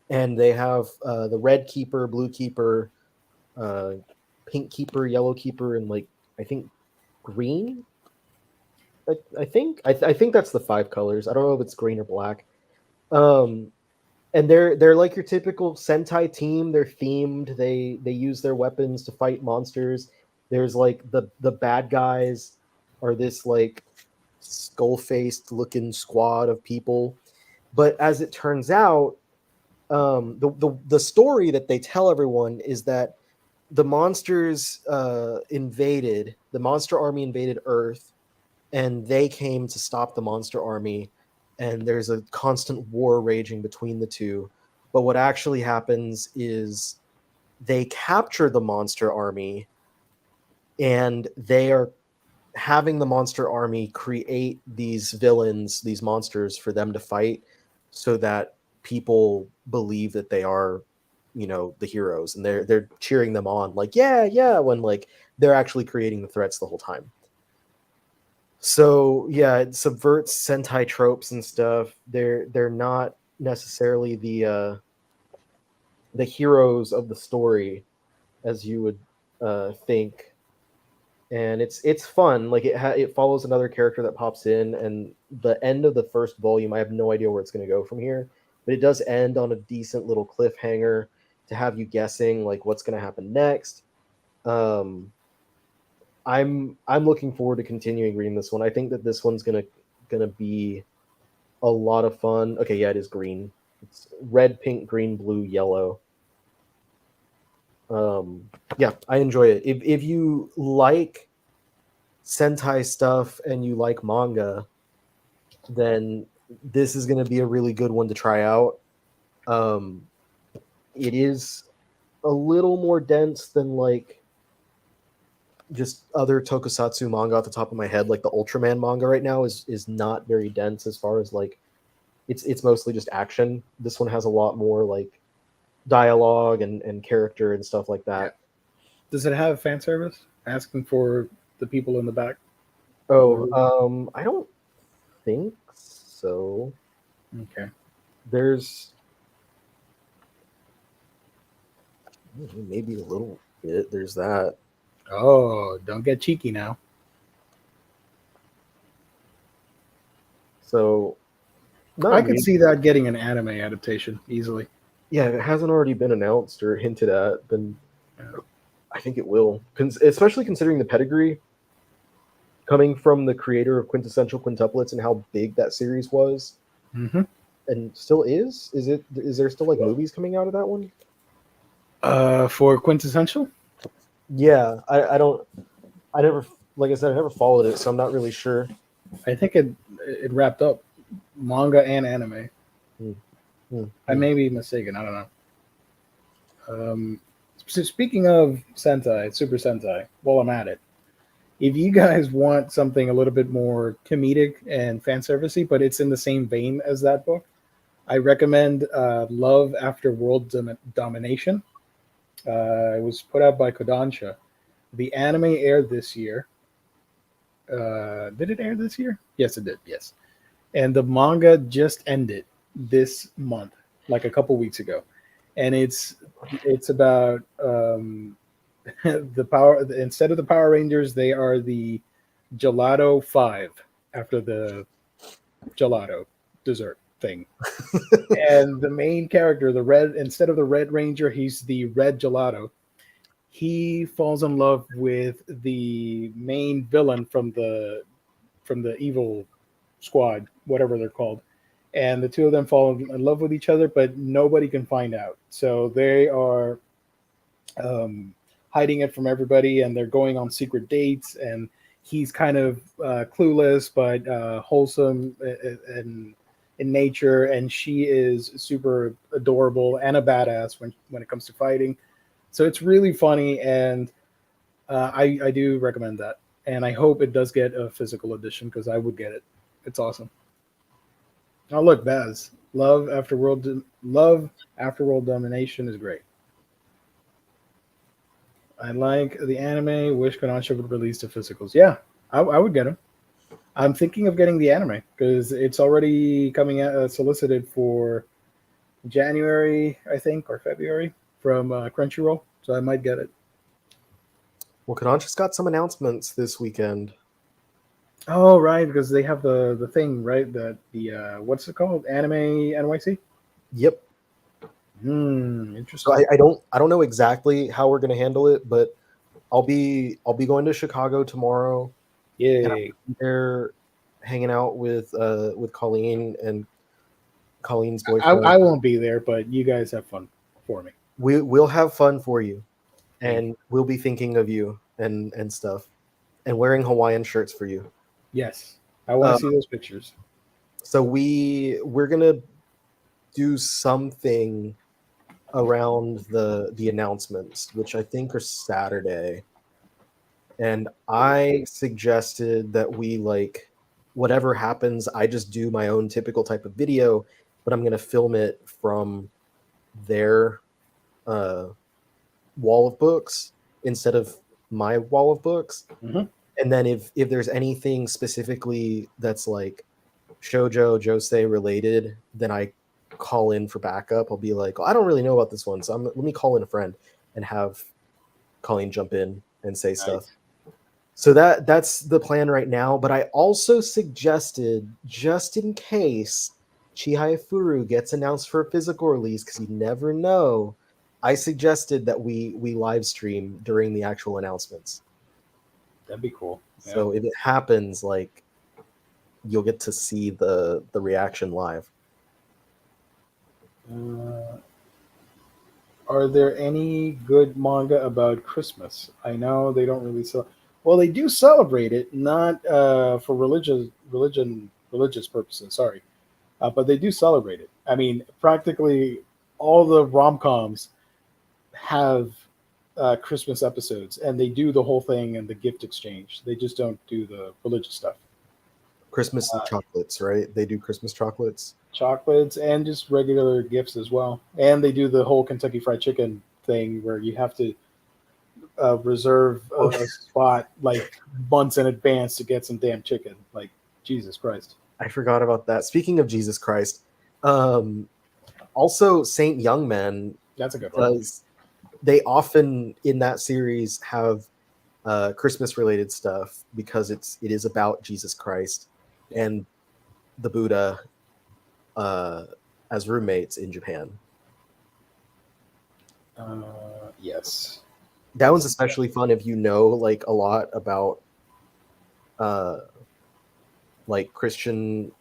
and they have the Red Keeper, Blue Keeper, Pink Keeper, Yellow Keeper, and like I think green. I think that's the 5 colors. I don't know if it's green or black. And they're like your typical Sentai team. They're themed. They use their weapons to fight monsters. There's like the bad guys are this like skull-faced looking squad of people. But as it turns out, the story that they tell everyone is that the monsters invaded. The monster army invaded Earth, and they came to stop the monster army. And there's a constant war raging between the two. But what actually happens is they capture the monster army, and they are having the monster army create these villains, these monsters for them to fight, so that people believe that they are, the heroes, and they're cheering them on, like yeah, when like they're actually creating the threats the whole time. So yeah, it subverts Sentai tropes and stuff. They're not necessarily the heroes of the story as you would think, and it's fun. Like it follows another character that pops in, and the end of the first volume, I have no idea where it's going to go from here, but it does end on a decent little cliffhanger to have you guessing like what's going to happen next. I'm looking forward to continuing reading this one. I think that this one's gonna be a lot of fun. Okay, yeah, it is green. It's red, pink, green, blue, yellow. Yeah, I enjoy it. If you like Sentai stuff and you like manga, then this is gonna be a really good one to try out. It is a little more dense than like just other tokusatsu manga off the top of my head. Like the Ultraman manga right now is not very dense as far as like it's mostly just action. This one has a lot more like dialogue and character and stuff like that. Does it have fan service? Asking for the people in the back. I don't think so. Okay. There's maybe a little bit. There's that. Oh, don't get cheeky now. So I could see that getting an anime adaptation easily. Yeah, if it hasn't already been announced or hinted at, then I think it will. Especially considering the pedigree coming from the creator of Quintessential Quintuplets and how big that series was, and still is. Is there still like movies coming out of that one? For Quintessential? Yeah, I never, like I said, I never followed it, so I'm not really sure. I think it wrapped up manga and anime. I may be mistaken. I don't know. So speaking of Sentai, Super Sentai, while I'm at it, if you guys want something a little bit more comedic and fan servicey, but it's in the same vein as that book, I recommend Love After World Domination. It was put out by Kodansha. The anime aired this year. Did it air this year? Yes, it did. Yes. And the manga just ended this month, like a couple weeks ago. And it's about the power. Instead of the Power Rangers, they are the Gelato 5 after the gelato dessert thing. And the main character, instead of the Red Ranger, he's the Red Gelato. He falls in love with the main villain from the evil squad, whatever they're called. And the two of them fall in love with each other, but nobody can find out. So they are hiding it from everybody, and they're going on secret dates, and he's kind of clueless but wholesome in nature, and she is super adorable and a badass when it comes to fighting. So it's really funny, and I do recommend that. And I hope it does get a physical edition because I would get it. It's awesome. Oh look, Baz. Love After World Domination is great. I like the anime. Wish Kodansha would release the physicals. Yeah, I would get them. I'm thinking of getting the anime because it's already coming out, solicited for January, I think, or February from Crunchyroll. So I might get it. Well, Kodansha's got some announcements this weekend. Oh, right, because they have the thing, right? The what's it called? Anime NYC. Yep. Interesting. So I don't know exactly how we're gonna handle it, but I'll be going to Chicago tomorrow. Yay! They're hanging out with Colleen and Colleen's boyfriend. I won't be there, but you guys have fun for me. We'll have fun for you, and we'll be thinking of you and stuff, and wearing Hawaiian shirts for you. Yes, I want to see those pictures. So we're gonna do something around the announcements, which I think are Saturday. And I suggested that we, like, whatever happens, I just do my own typical type of video, but I'm gonna film it from their wall of books instead of my wall of books. Mm-hmm. And then if there's anything specifically that's like shoujo, josei related, then I call in for backup. I'll be like, I don't really know about this one, so let me call in a friend and have Colleen jump in and say stuff. So that's the plan right now. But I also suggested, just in case Chihaya Furu gets announced for a physical release, because you never know, I suggested that we live stream during the actual announcements. That'd be cool. Yeah. So if it happens, like, you'll get to see the reaction live. Are there any good manga about Christmas? I know they don't really sell. Well, they do celebrate it, not for religious purposes. Sorry, but they do celebrate it. I mean, practically all the rom-coms have Christmas episodes, and they do the whole thing and the gift exchange. They just don't do the religious stuff. Christmas chocolates, right? They do Christmas chocolates. Chocolates and just regular gifts as well. And they do the whole Kentucky Fried Chicken thing where you have to reserve a spot like months in advance to get some damn chicken. Like, Jesus Christ. I forgot about that. Speaking of Jesus Christ, also Saint Youngman. That's a good one. They often in that series have Christmas related stuff because it is about Jesus Christ and the Buddha as roommates in Japan. Yes. That one's especially fun if you know like a lot about like Christian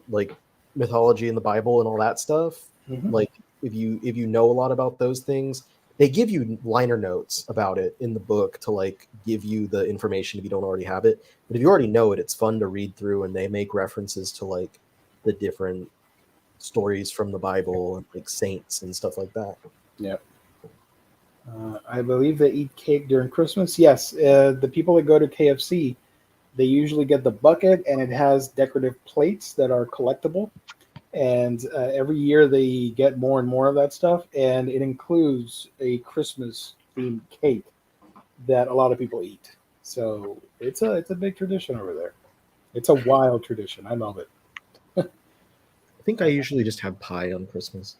like mythology in the Bible and all that stuff. Mm-hmm. Like if you know a lot about those things, they give you liner notes about it in the book to like give you the information if you don't already have it. But if you already know it, it's fun to read through, and they make references to like the different stories from the Bible and like saints and stuff like that. Yeah. I believe they eat cake during Christmas. Yes, the people that go to KFC, they usually get the bucket, and it has decorative plates that are collectible. And every year they get more and more of that stuff, and it includes a Christmas-themed cake that a lot of people eat. So it's a big tradition over there. It's a wild tradition. I love it. I think I usually just have pie on Christmas.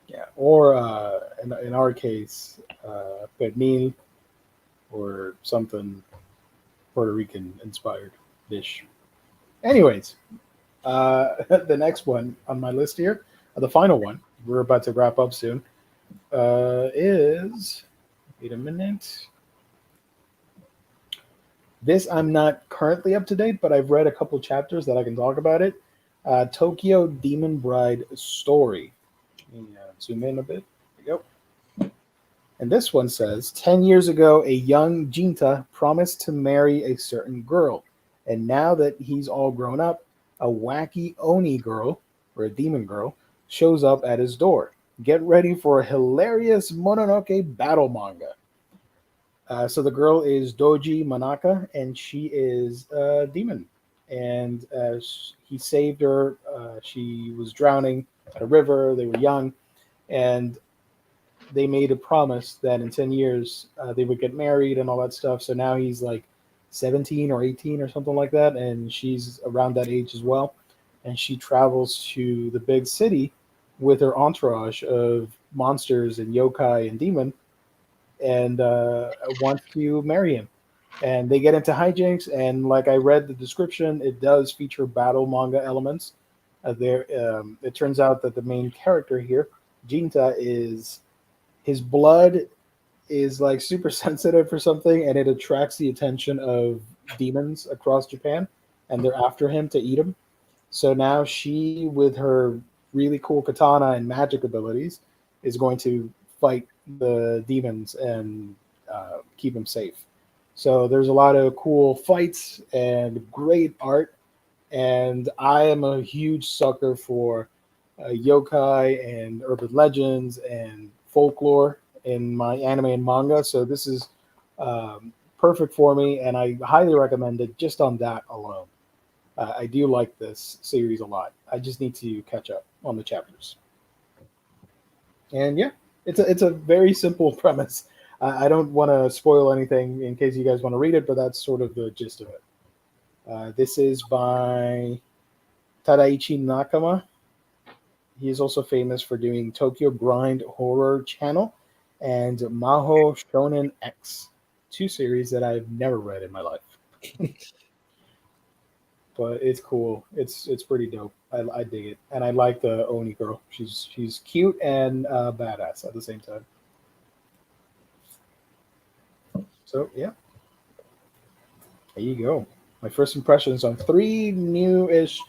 Yeah, or in our case, pernil or something Puerto Rican inspired dish. Anyways, the next one on my list here, the final one, we're about to wrap up soon, is, wait a minute. This I'm not currently up to date, but I've read a couple chapters that I can talk about it. Tokyo Demon Bride Story. Let me zoom in a bit. There you go. And this one says 10 years ago, a young Ginta promised to marry a certain girl. And now that he's all grown up, a wacky Oni girl, or a demon girl, shows up at his door. Get ready for a hilarious Mononoke battle manga. So the girl is Doji Manaka, and she is a demon. And he saved her. She was drowning at a river. They were young. And they made a promise that in 10 years they would get married and all that stuff. So now he's like 17 or 18 or something like that. And she's around that age as well. And she travels to the big city with her entourage of monsters and yokai and demon and wants to marry him. And they get into hijinks. And like I read the description, it does feature battle manga elements. It turns out that the main character here, Jinta, his blood is like super sensitive for something, and it attracts the attention of demons across Japan, and they're after him to eat him. So now she, with her really cool katana and magic abilities, is going to fight the demons and keep him safe. So there's a lot of cool fights and great art, and I am a huge sucker for yokai and urban legends and folklore in my anime and manga, so this is perfect for me, and I highly recommend it just on that alone. I do like this series a lot. I just need to catch up on the chapters. And yeah, it's a very simple premise. I don't want to spoil anything in case you guys want to read it, but that's sort of the gist of it. This is by Tadaichi Nakama. He is also famous for doing Tokyo Grind Horror Channel and Maho Shonen X, two series that I've never read in my life. But it's cool. It's pretty dope. I dig it, and I like the Oni girl. She's cute and badass at the same time. So yeah, there you go. My first impressions on 3 new-ish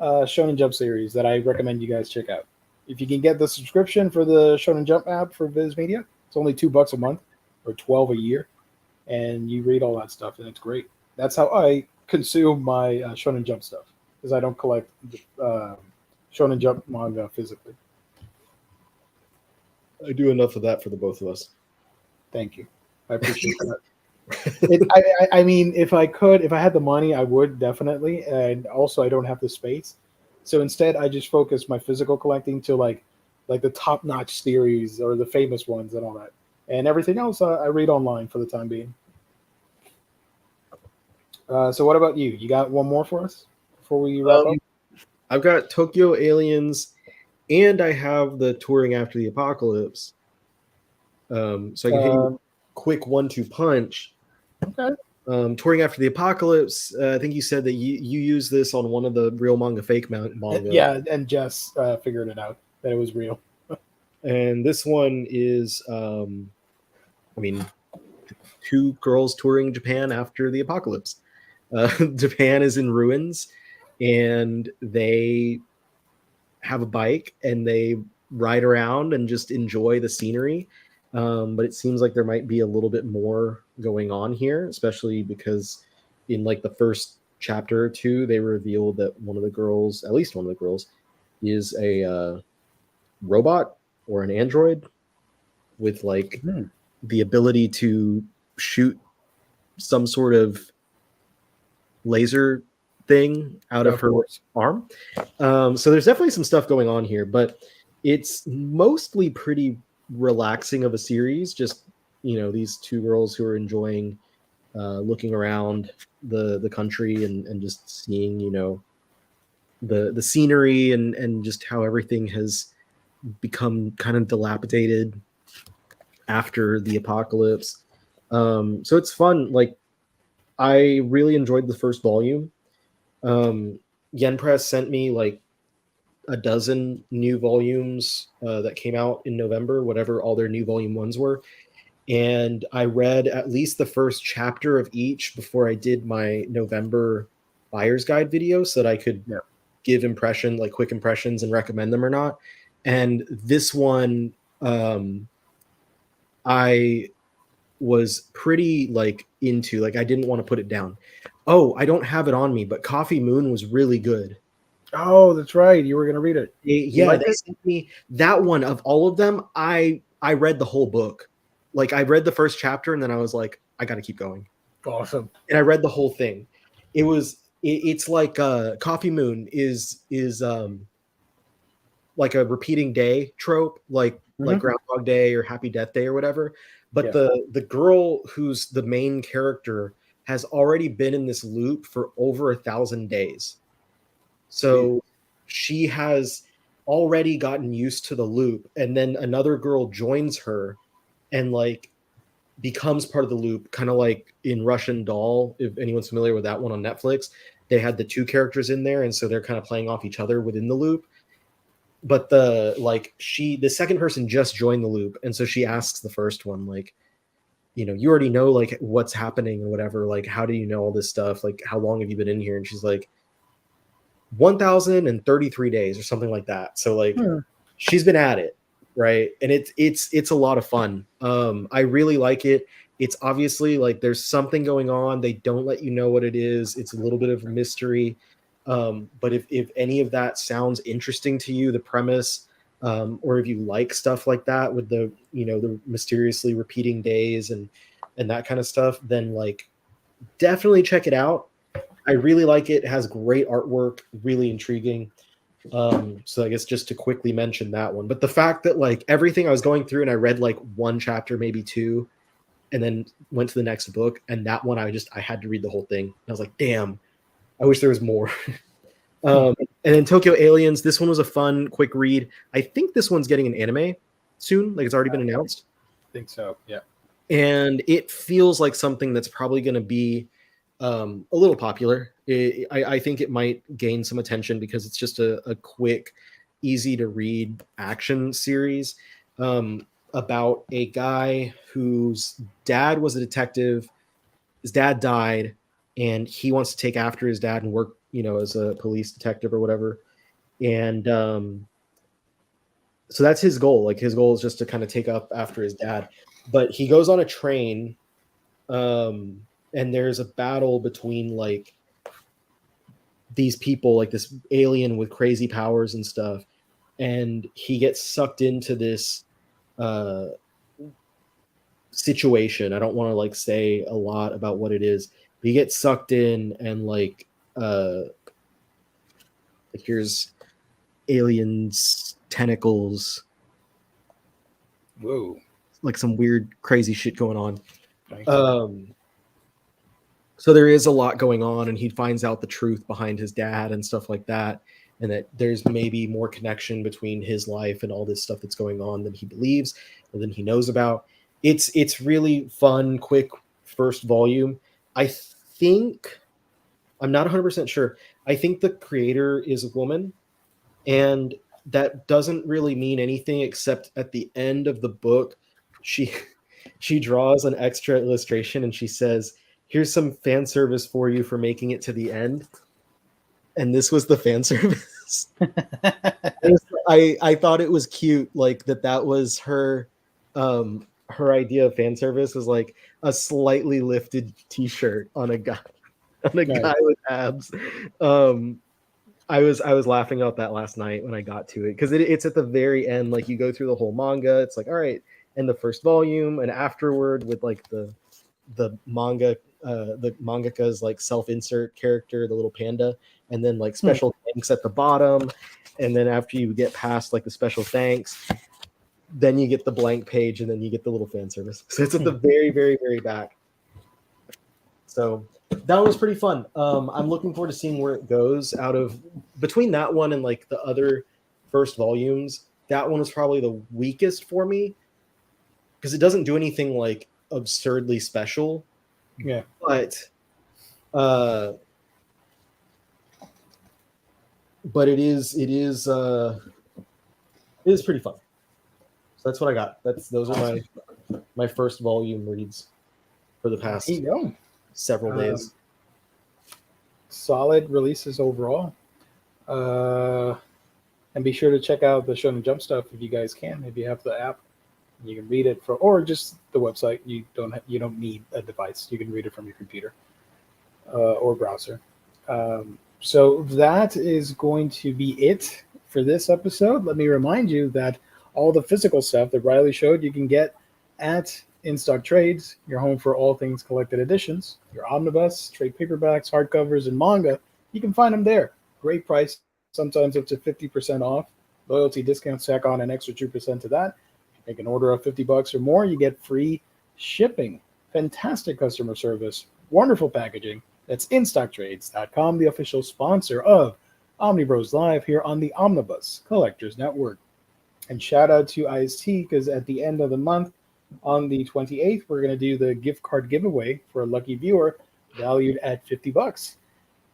Shonen Jump series that I recommend you guys check out. If you can get the subscription for the Shonen Jump app for Viz Media, it's only $2 a month or $12 a year, and you read all that stuff, and it's great. That's how I consume my Shonen Jump stuff, because I don't collect Shonen Jump manga physically. I do enough of that for the both of us. Thank you. I appreciate that. I mean, if I had the money, I would definitely. And also, I don't have the space. So instead, I just focus my physical collecting to like the top-notch series or the famous ones and all that. And everything else, I read online for the time being. So what about you? You got one more for us before we wrap up? I've got Tokyo Aliens, and I have the Touring After the Apocalypse. So I can hit you quick 1-2 punch. Okay. Touring After the Apocalypse, I think you said that you use this on one of the real manga fake manga. Yeah, and Jess figured it out that it was real. And this one is, 2 girls touring Japan after the apocalypse. Japan is in ruins, and they have a bike, and they ride around and just enjoy the scenery. But it seems like there might be a little bit more going on here, especially because in like the first chapter or 2, they revealed that at least one of the girls, is a robot or an android with like the ability to shoot some sort of laser thing out of her arm. So there's definitely some stuff going on here, but it's mostly pretty relaxing of a series. Just, these 2 girls who are enjoying looking around the country and just seeing, the scenery and just how everything has become kind of dilapidated after the apocalypse. So it's fun. Like, I really enjoyed the first volume. Yen Press sent me like a dozen new volumes that came out in November, whatever all their new volume 1s were. And I read at least the first chapter of each before I did my November buyer's guide video so that I could give quick impressions and recommend them or not. And this one I was pretty like into, like I didn't want to put it down. Oh, I don't have it on me, but Coffee Moon was really good. Oh, that's right. You were gonna read it. You Yeah, liked they it? sent me that one. Of all of them, I read the whole book. Like I read the first chapter and then I was like, I got to keep going. Awesome. And I read the whole thing. It's like Coffee Moon is like a repeating day trope, like Groundhog Day or Happy Death Day or whatever. But Yeah. the girl who's the main character has already been in this loop for over 1,000 days. So she has already gotten used to the loop, and then another girl joins her and like becomes part of the loop, kind of like in Russian Doll, if anyone's familiar with that one on Netflix. They had the two characters in there, and so they're kind of playing off each other within the loop. But the second person just joined the loop, and so she asks the first one, like, you know, you already know like what's happening or whatever, like how do you know all this stuff, like how long have you been in here? And she's like 1,033 days or something like that. So like she's been at it, right? And it's a lot of fun. I really like it. It's obviously like there's something going on. They don't let you know what it is. It's a little bit of a mystery. But if any of that sounds interesting to you, the premise, or if you like stuff like that with the, you know, the mysteriously repeating days and that kind of stuff, then like definitely check it out. I really like it. It has great artwork, really intriguing. So I guess just to quickly mention that one. But the fact that like everything I was going through and I read like one chapter, maybe two, and then went to the next book, and that one I had to read the whole thing. And I was like, damn, I wish there was more. And then Tokyo Aliens, this one was a fun, quick read. I think this one's getting an anime soon. Like it's already been announced. I think so. Yeah. And it feels like something that's probably going to be a little popular. I think it might gain some attention because it's just a quick, easy to read action series about a guy whose dad was a detective. His dad died, and he wants to take after his dad and work, you know, as a police detective or whatever. And so that's his goal. Like his goal is just to kind of take up after his dad. But he goes on a train, and there's a battle between like these people, like this alien with crazy powers and stuff. And he gets sucked into this situation. I don't want to like say a lot about what it is. But he gets sucked in, and like here's aliens, tentacles, Whoa. like some weird, crazy shit going on. Nice. So there is a lot going on, and he finds out the truth behind his dad and stuff like that, and that there's maybe more connection between his life and all this stuff that's going on than he believes or than he knows about. It's really fun, quick first volume. I think, I'm not 100% sure. I think the creator is a woman, and that doesn't really mean anything except at the end of the book, she draws an extra illustration and she says, here's some fan service for you for making it to the end. And this was the fan service. I thought it was cute, like that was her her idea of fan service was like a slightly lifted t-shirt on a guy guy with abs. I was laughing about that last night when I got to it, because it's at the very end. Like you go through the whole manga, it's like, all right, and the first volume, and afterward with like the manga, the mangaka's like self-insert character, the little panda, and then like special thanks at the bottom, and then after you get past like the special thanks, then you get the blank page, and then you get the little fan service. So it's at the very, very, very back. So that one was pretty fun. I'm looking forward to seeing where it goes. Out of between that one and like the other first volumes, that one was probably the weakest for me because it doesn't do anything like absurdly special. Yeah. But it is pretty fun. So that's what I got. Those are my first volume reads for the past several days. Solid releases overall. And be sure to check out the Shonen Jump stuff if you guys can, if you have the app. You can read it or just the website. You don't need a device. You can read it from your computer or browser. So that is going to be it for this episode. Let me remind you that all the physical stuff that Riley showed you can get at In Stock Trades, your home for all things collected editions, your omnibus, trade paperbacks, hardcovers, and manga. You can find them there. Great price, sometimes up to 50% off. Loyalty discounts tack on an extra 2% to that. If you make an order of $50 or more, you get free shipping. Fantastic customer service, wonderful packaging. That's InStockTrades.com, the official sponsor of Omnibroslive here on the Omnibus Collectors Network. And shout out to IST because at the end of the month, on the 28th, we're going to do the gift card giveaway for a lucky viewer valued at $50.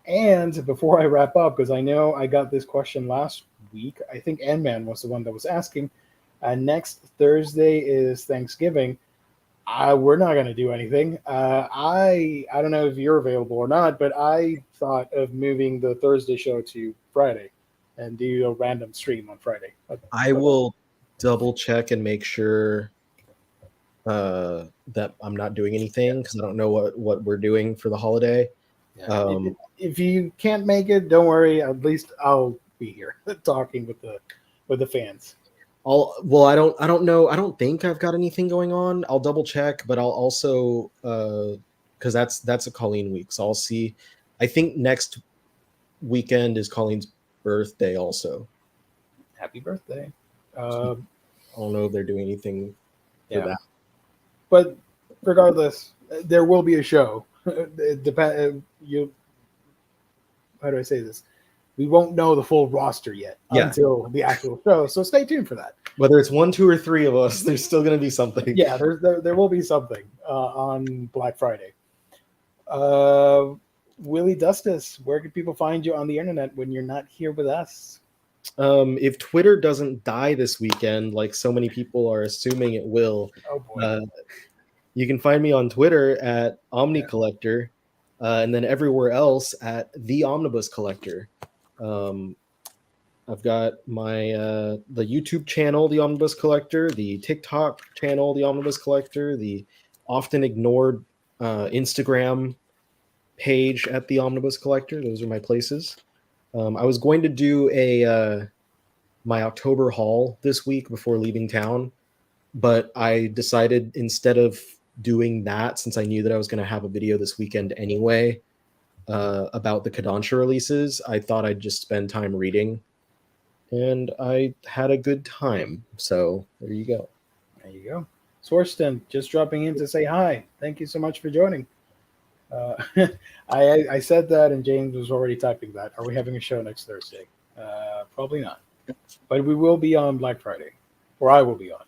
And before I wrap up, because I know I got this question last week, I think Ant-Man was the one that was asking. Next Thursday is Thanksgiving. We're not going to do anything. I don't know if you're available or not, but I thought of moving the Thursday show to Friday and do a random stream on Friday. I will double check and make sure that I'm not doing anything because I don't know what we're doing for the holiday. Yeah. If you can't make it, don't worry. At least I'll be here talking with the fans. I don't know. I don't think I've got anything going on. I'll double check, but I'll also because that's a Colleen week, so I'll see. I think next weekend is Colleen's birthday also. Happy birthday. I don't know if they're doing anything for that. But regardless, there will be a show. It depends. How do I say this? We won't know the full roster yet until the actual show. So stay tuned for that. Whether it's 1, 2, or 3 of us, there's still going to be something. Yeah, there will be something on Black Friday. Willie Dustus, where can people find you on the internet when you're not here with us? If Twitter doesn't die this weekend, like so many people are assuming it will, you can find me on Twitter at OmniCollector, and then everywhere else at the Omnibus Collector. I've got my the YouTube channel, the Omnibus Collector, the TikTok channel, the Omnibus Collector, the often ignored Instagram page at the Omnibus Collector. Those are my places. I was going to do my October haul this week before leaving town, but I decided instead of doing that, since I knew that I was going to have a video this weekend anyway about the Kodansha releases, I thought I'd just spend time reading, and I had a good time. So there you go. There you go. Swarston, just dropping in to say hi. Thank you so much for joining. I said that, and James was already typing that. Are we having a show next Thursday? Probably not. But we will be on Black Friday, or I will be on.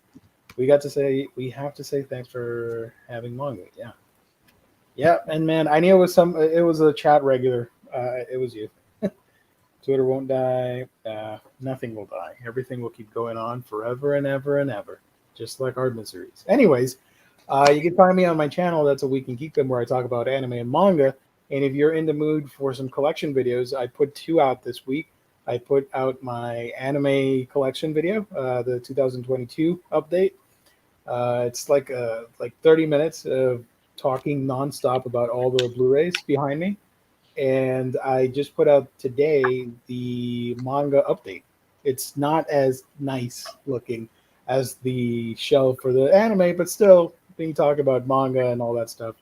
We have to say thanks for having Manga. Yeah. And man, I knew it was a chat regular. It was you. Twitter won't die. Nothing will die. Everything will keep going on forever and ever and ever, just like our miseries. Anyways, you can find me on my channel. That's A Week in Geekdom, where I talk about anime and manga. And if you're in the mood for some collection videos, I put 2 out this week. I put out my anime collection video, the 2022 update. It's like 30 minutes of talking nonstop about all the Blu-rays behind me. And I just put out today the manga update. It's not as nice looking as the shelf for the anime, but still, when you talk about manga and all that stuff,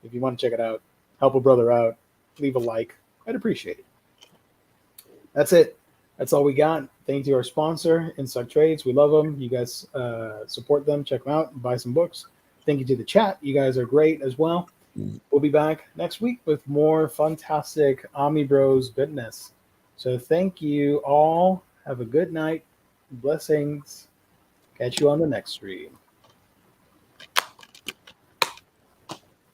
if you want to check it out, help a brother out, leave a like. I'd appreciate it. That's it. That's all we got. Thank you to our sponsor, Instock Trades. We love them. You guys support them. Check them out and buy some books. Thank you to the chat. You guys are great as well. We'll be back next week with more fantastic Omnibros goodness. So thank you all. Have a good night. Blessings. Catch you on the next stream.